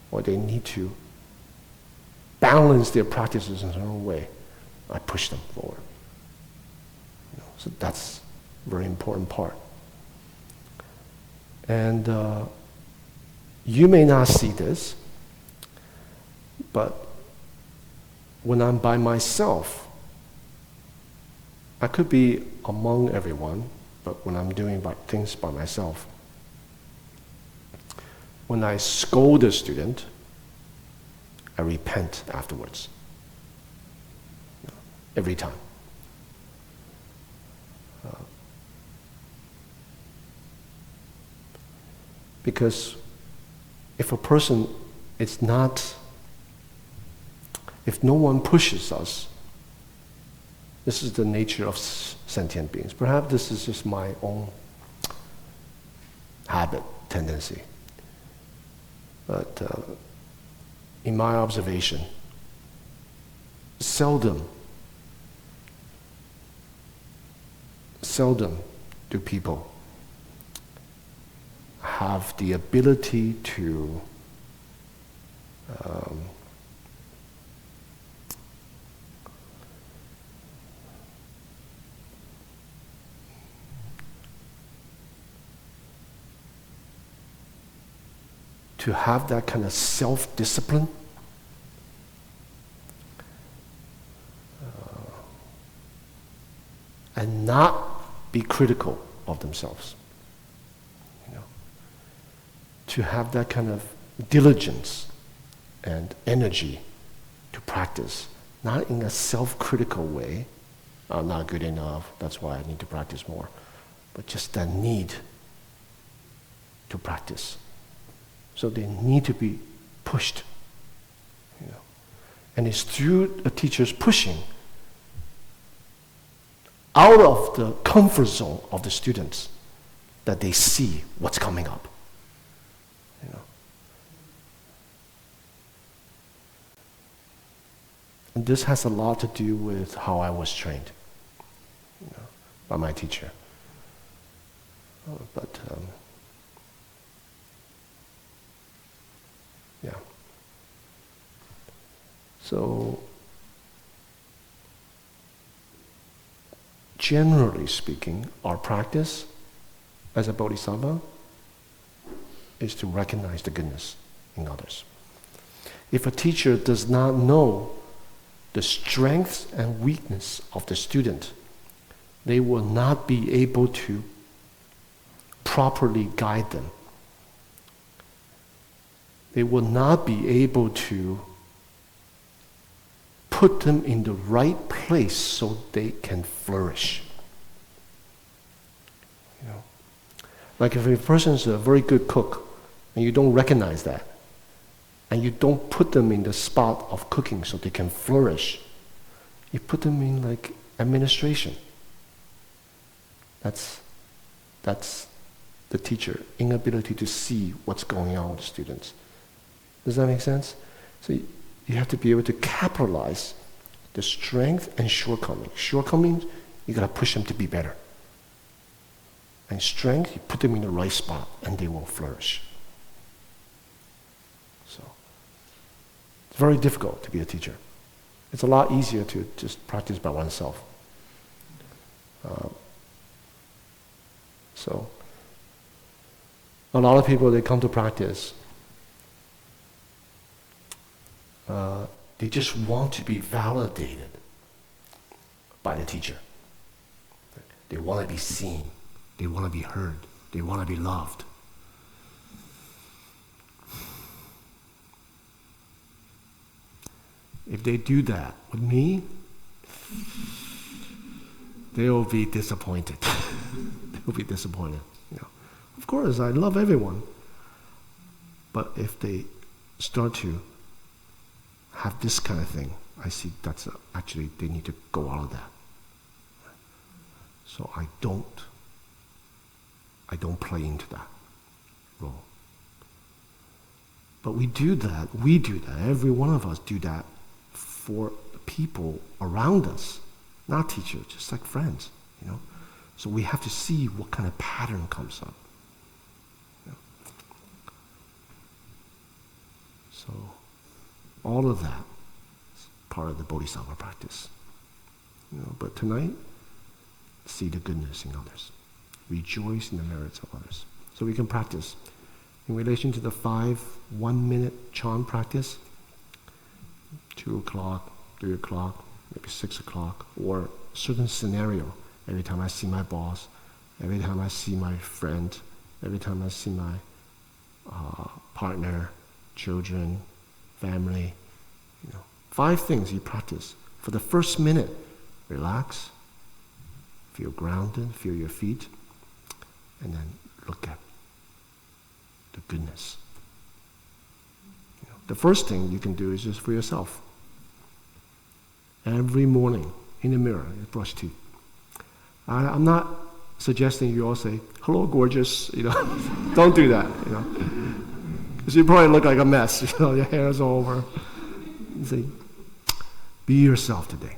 or they need to balance their practices in their own way. I push them forward. You know, so that's a very important part. And you may not see this, but when I'm by myself, I could be among everyone, but when I'm doing things by myself, when I scold a student, I repent afterwards. Every time. Because if a person is not, if no one pushes us, this is the nature of sentient beings. Perhaps this is just my own habit, tendency. But in my observation, seldom do people have the ability to have that kind of self-discipline, and not be critical of themselves. You know, to have that kind of diligence and energy to practice, not in a self-critical way, I'm not good enough, that's why I need to practice more, but just that need to practice. So they need to be pushed. You know. And it's through a teacher's pushing out of the comfort zone of the students that they see what's coming up. You know. And this has a lot to do with how I was trained, you know, by my teacher. Yeah. So, generally speaking, our practice as a bodhisattva is to recognize the goodness in others. If a teacher does not know the strengths and weakness of the student, they will not be able to properly guide them. They will not be able to put them in the right place so they can flourish. You know, like if a person is a very good cook and you don't recognize that, and you don't put them in the spot of cooking so they can flourish, you put them in like administration. That's the teacher inability to see what's going on with the students. Does that make sense? So you have to be able to capitalize the strength and shortcomings. Shortcomings, you gotta push them to be better. And strength, you put them in the right spot and they will flourish. So, it's very difficult to be a teacher. It's a lot easier to just practice by oneself. So, a lot of people, they come to practice, they just want to be validated by the teacher. They want to be seen. They want to be heard. They want to be loved. If they do that with me, they will be disappointed. They will be disappointed. You know. Of course, I love everyone. But if they start to have this kind of thing, I see that's actually they need to go out of that. So I don't play into that role. But we do that, every one of us do that for the people around us, not teachers, just like friends, you know. So we have to see what kind of pattern comes up. You know? So all of that is part of the Bodhisattva practice. You know, but tonight, see the goodness in others. Rejoice in the merits of others. So we can practice. In relation to the 5 1-minute chant practice, 2 o'clock, 3 o'clock, maybe 6 o'clock, or a certain scenario. Every time I see my boss, every time I see my friend, every time I see my partner, children, family, you know. 5 things you practice. For the first minute, relax, feel grounded, feel your feet, and then look at the goodness. You know, the first thing you can do is just for yourself. Every morning in the mirror, you brush teeth. I'm not suggesting you all say, "Hello, gorgeous," Don't do that, Because you probably look like a mess, your hair's all over. You say, be yourself today,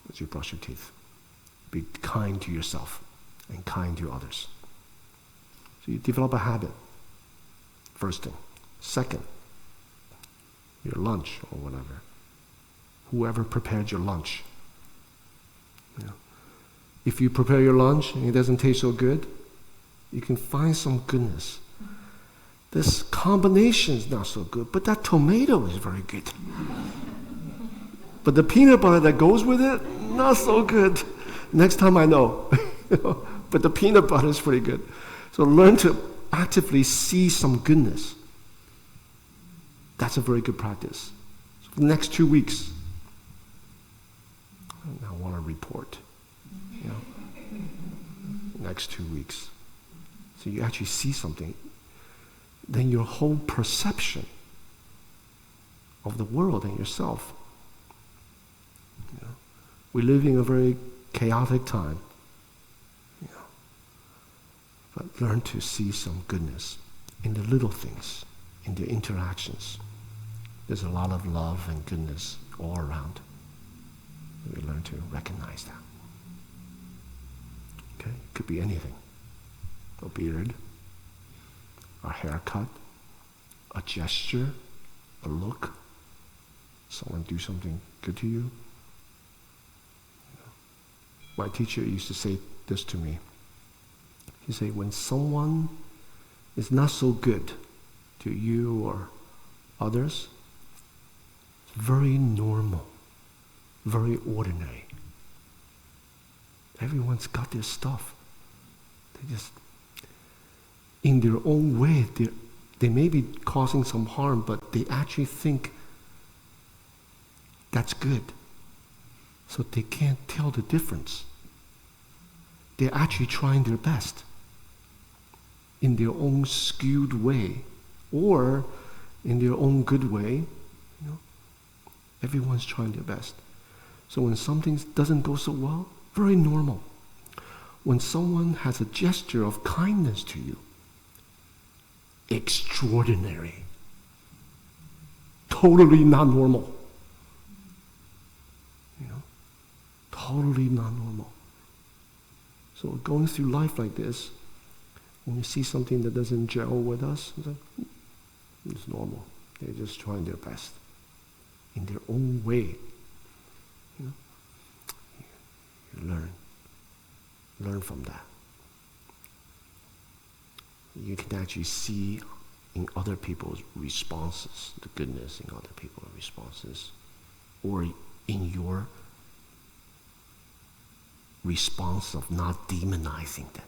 as you brush your teeth. Be kind to yourself and kind to others. So you develop a habit, first thing. Second, your lunch or whatever. Whoever prepared your lunch. If you prepare your lunch and it doesn't taste so good, you can find some goodness. This combination is not so good, but that tomato is very good. But the peanut butter that goes with it, not so good. Next time I know. But the peanut butter is pretty good. So learn to actively see some goodness. That's a very good practice. So for the next 2 weeks, I want to report. Next 2 weeks. So you actually see something. Then your whole perception of the world and yourself. We live in a very chaotic time. But learn to see some goodness in the little things, in the interactions. There's a lot of love and goodness all around. We learn to recognize that. Okay? It could be anything. A beard, a haircut, a gesture, a look, someone do something good to you. My teacher used to say this to me. He said, when someone is not so good to you or others, it's very normal, very ordinary. Everyone's got their stuff. They just, in their own way, they may be causing some harm, but they actually think that's good. So they can't tell the difference. They're actually trying their best in their own skewed way or in their own good way. Everyone's trying their best. So when something doesn't go so well, very normal. When someone has a gesture of kindness to you, extraordinary. Totally not normal. Totally not normal. So going through life like this, when you see something that doesn't gel with us, it's normal. They're just trying their best in their own way. You learn from that. You can actually see in other people's responses, the goodness in other people's responses, or in your response of not demonizing them.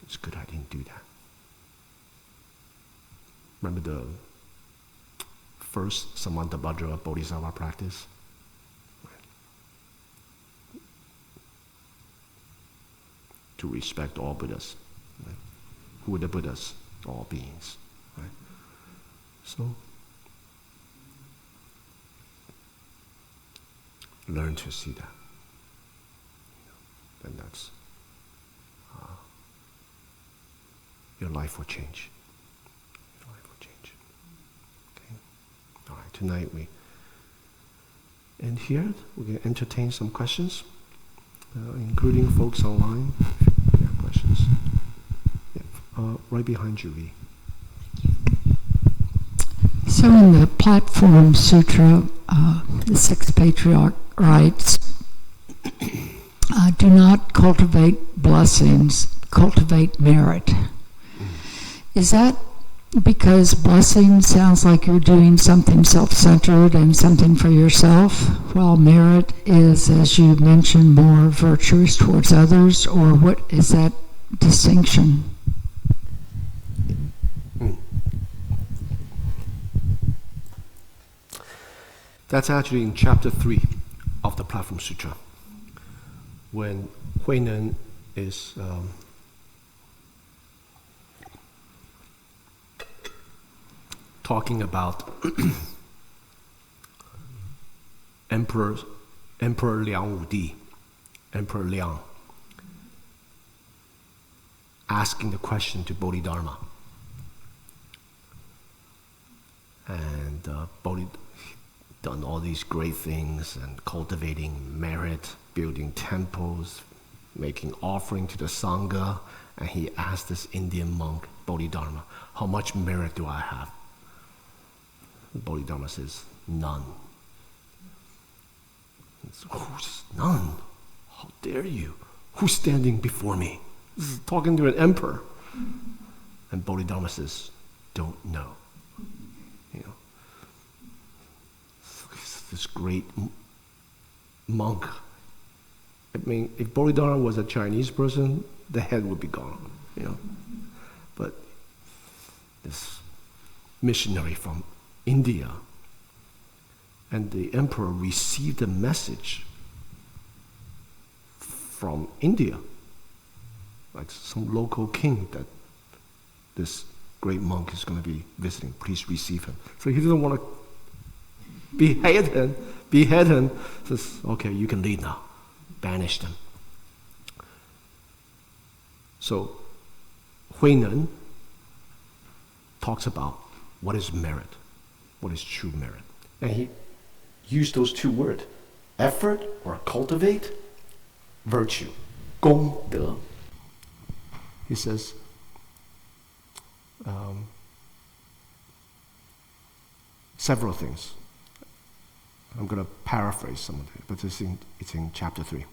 It's good I didn't do that. Remember the first Samantabhadra Bodhisattva practice? To respect all Buddhas. Right? Who are the Buddhas? All beings. Right? So, learn to see that. And that's, your life will change. Your life will change. Okay? All right, tonight we end here. We're going to entertain some questions, including folks online. If you have questions. Yeah. Right behind you, Lee. So in the Platform Sutra, the Sixth Patriarch writes, do not cultivate blessings, cultivate merit. Is that because blessing sounds like you're doing something self-centered and something for yourself, while merit is, as you mentioned, more virtuous towards others, or what is that distinction? That's actually in chapter 3 of the Platform Sutra, when Huineng is talking about Emperor Liang Wudi Emperor Liang, asking the question to Bodhidharma. And Bodhi done all these great things and cultivating merit, building temples, making offering to the Sangha, and he asked this Indian monk, Bodhidharma, how much merit do I have? Bodhidharma says, none. Who's none? How dare you? Who's standing before me? This is talking to an emperor. And Bodhidharma says, don't know. You know, this great monk. I mean, if Bodhidharma was a Chinese person, the head would be gone, you know. But this missionary from India, and the emperor received a message from India, like some local king that this great monk is going to be visiting. Please receive him. So he doesn't want to behead him. Says, okay, you can leave now. Banished him. So Huineng talks about what is merit, what is true merit. And he used those two words, effort or cultivate, virtue, 功德. He says, several things. I'm going to paraphrase some of it, but it's in chapter 3,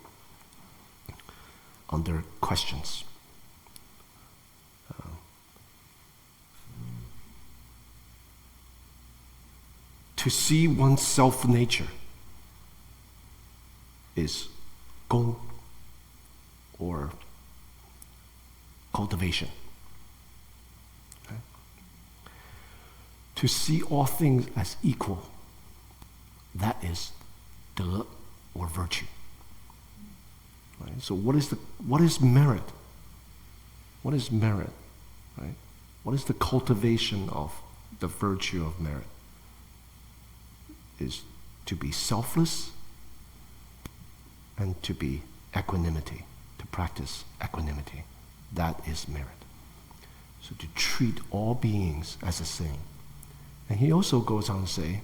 under questions. To see one's self-nature is 功 or cultivation. Okay? To see all things as equal, that is 德 or virtue. Right? So what is merit? What is merit? Right? What is the cultivation of the virtue of merit? Is to be selfless and to be equanimity, to practice equanimity. That is merit. So to treat all beings as the same. And he also goes on to say,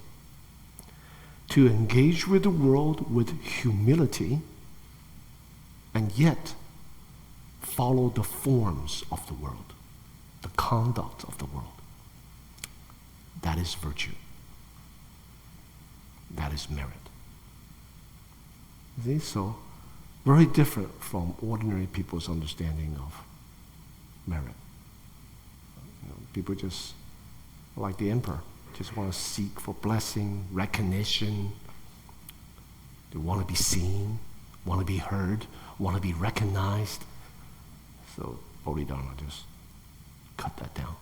to engage with the world with humility and yet follow the forms of the world, the conduct of the world. That is virtue. That is merit. See, so very different from ordinary people's understanding of merit. You know, people just, like the emperor, just want to seek for blessing, recognition. They want to be seen, want to be heard, want to be recognized. So Bodhidharma just cut that down.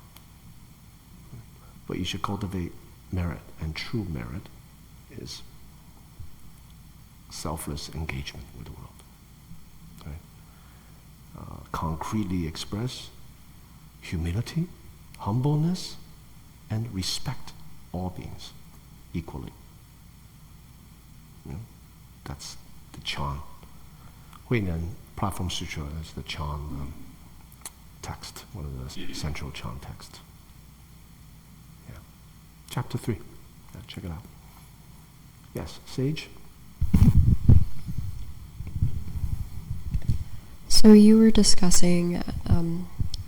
But you should cultivate merit, and true merit is selfless engagement with the world. Right? Concretely express humility, humbleness, and respect all beings equally. You know, that's the Chan. Huineng Platform Sutra is the Chan text, one of the central Chan texts. Yeah. Chapter 3. Yeah, check it out. Yes, Sage? So you were discussing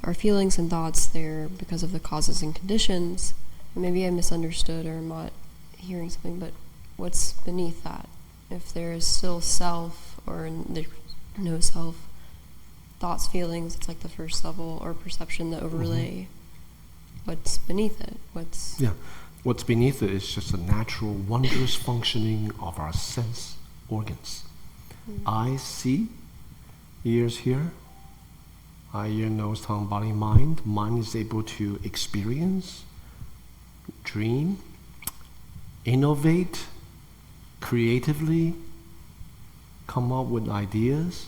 our feelings and thoughts there because of the causes and conditions. And maybe I misunderstood or I'm not hearing something, but what's beneath that? If there is still self or there's no self, thoughts, feelings, it's like the first level, or perception, the overlay. What's beneath it? Yeah. What's beneath it is just a natural, wondrous functioning of our sense organs. Eyes see, ears hear, eye, ear, nose, tongue, body, mind. Mind is able to experience, dream, innovate, creatively, come up with ideas.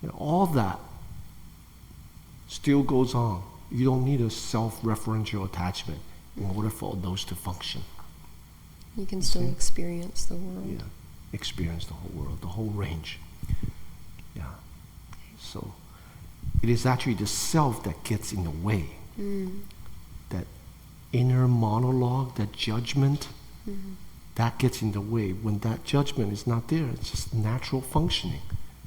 You know, all that still goes on. You don't need a self-referential attachment in order for those to function. You can still experience the world. Yeah, experience the whole world, the whole range. Yeah. So it is actually the self that gets in the way. That inner monologue, that judgment, that gets in the way. When that judgment is not there, it's just natural functioning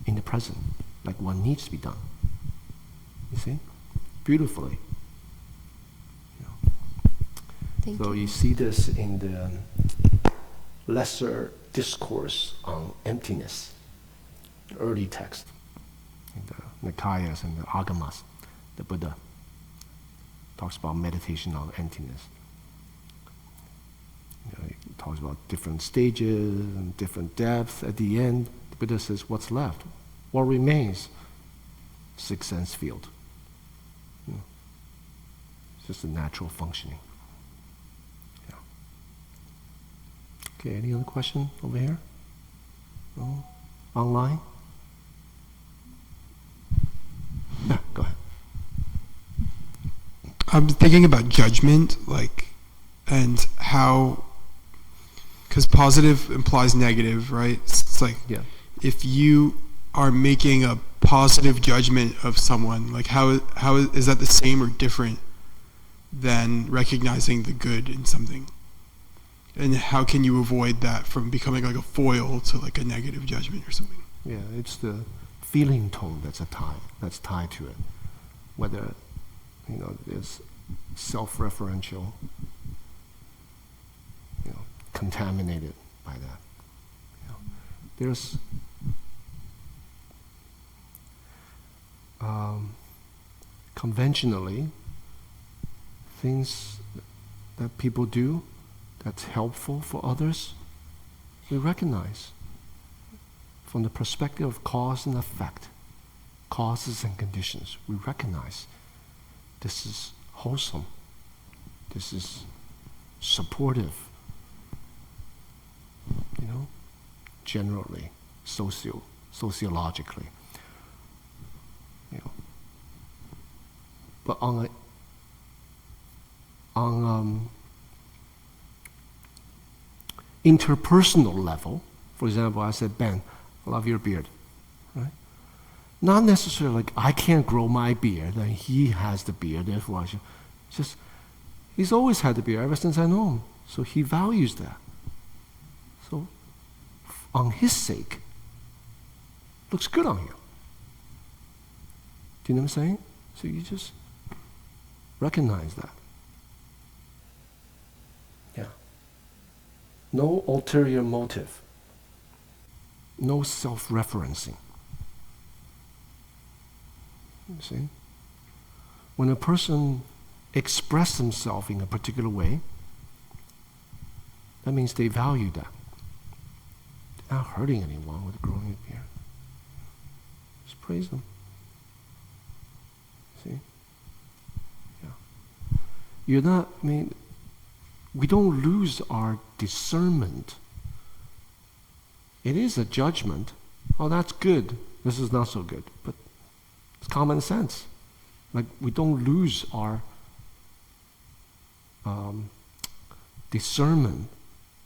in the present, like what needs to be done. You see? Beautifully. Thank So you. you see this in the lesser discourse on emptiness, the early text, in the Nikayas and the Agamas. The Buddha talks about meditation on emptiness. He talks about different stages and different depths. At the end, the Buddha says, what's left? What remains? Sixth sense field. It's just a natural functioning. Yeah. Okay, any other question over here? No? Online? Yeah, go ahead. I'm thinking about judgment, and how, because positive implies negative, right? It's like, Yeah. if you are making a positive judgment of someone, how is that the same or different than recognizing the good in something? And how can you avoid that from becoming like a foil to like a negative judgment or something? Yeah, it's the feeling tone that's tied to it. Whether, there's self-referential, contaminated by that. There's conventionally things that people do that's helpful for others, we recognize from the perspective of cause and effect, causes and conditions. We recognize this is wholesome, this is supportive, generally, sociologically. But on interpersonal level, for example, I said, Ben, I love your beard, right? Not necessarily like I can't grow my beard and he has the beard, therefore I should. Just, he's always had the beard ever since I know him, so he values that. So, on his sake, looks good on you. Do you know what I'm saying? So you just recognize that. Yeah. No ulterior motive. No self-referencing. You see? When a person expresses himself in a particular way, that means they value that. They're not hurting anyone with growing a beard. Just praise them. See? Yeah. You're not, we don't lose our discernment. It is a judgment. Oh, that's good. This is not so good. But it's common sense. Like, we don't lose our discernment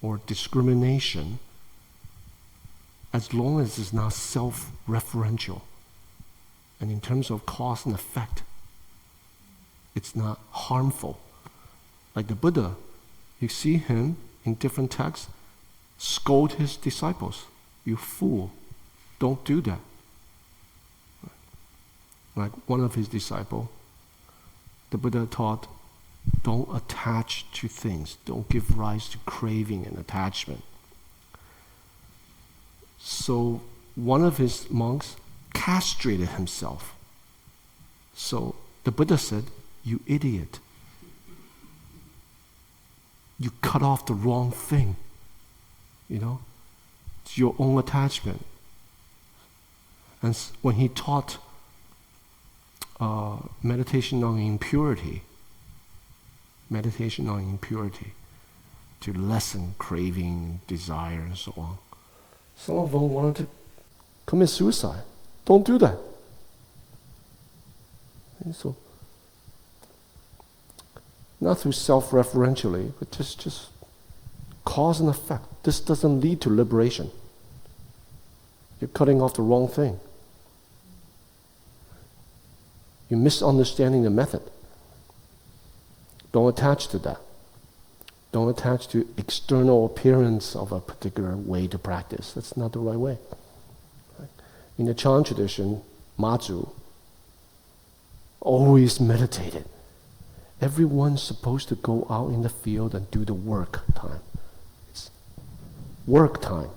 or discrimination as long as it's not self-referential. And in terms of cause and effect, it's not harmful. Like the Buddha, you see him in different texts scold his disciples. You fool, don't do that. Like one of his disciples, the Buddha taught, don't attach to things, don't give rise to craving and attachment. So one of his monks castrated himself. So the Buddha said, you idiot. You cut off the wrong thing. It's your own attachment. And when he taught meditation on impurity to lessen craving, desire, and so on, some of them wanted to commit suicide. Don't do that. And so, not through self-referentially, but just cause and effect. This doesn't lead to liberation. You're cutting off the wrong thing. You're misunderstanding the method. Don't attach to that. Don't attach to external appearance of a particular way to practice. That's not the right way. Right? In the Chan tradition, Mazu always meditated. Everyone's supposed to go out in the field and do the work time. It's work time.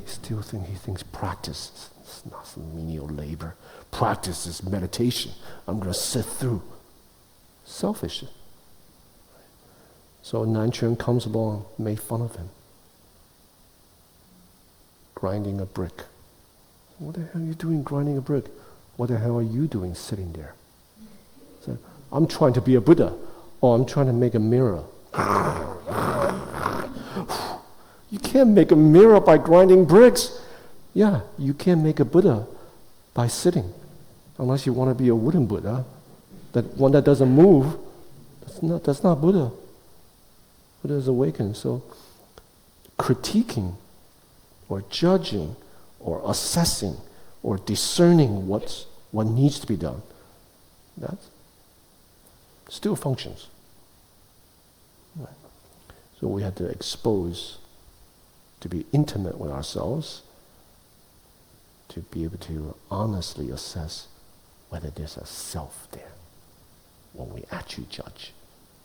He thinks practice is not some menial labor. Practice is meditation. I'm going to sit through. Selfish. So Nanchuan comes along, made fun of him. Grinding a brick. What the hell are you doing grinding a brick? What the hell are you doing sitting there? So, I'm trying to be a Buddha, or I'm trying to make a mirror. You can't make a mirror by grinding bricks. Yeah, you can't make a Buddha by sitting, unless you want to be a wooden Buddha. That one that doesn't move, that's not Buddha. Buddha is awakened. So critiquing or judging or assessing or discerning what needs to be done, that still functions. Right. So we have to expose, to be intimate with ourselves, to be able to honestly assess whether there's a self there when we actually judge.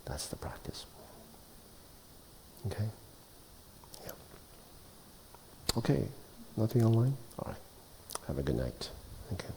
That's the practice. Okay? Yeah. Okay. Nothing online? All right. Have a good night. Okay.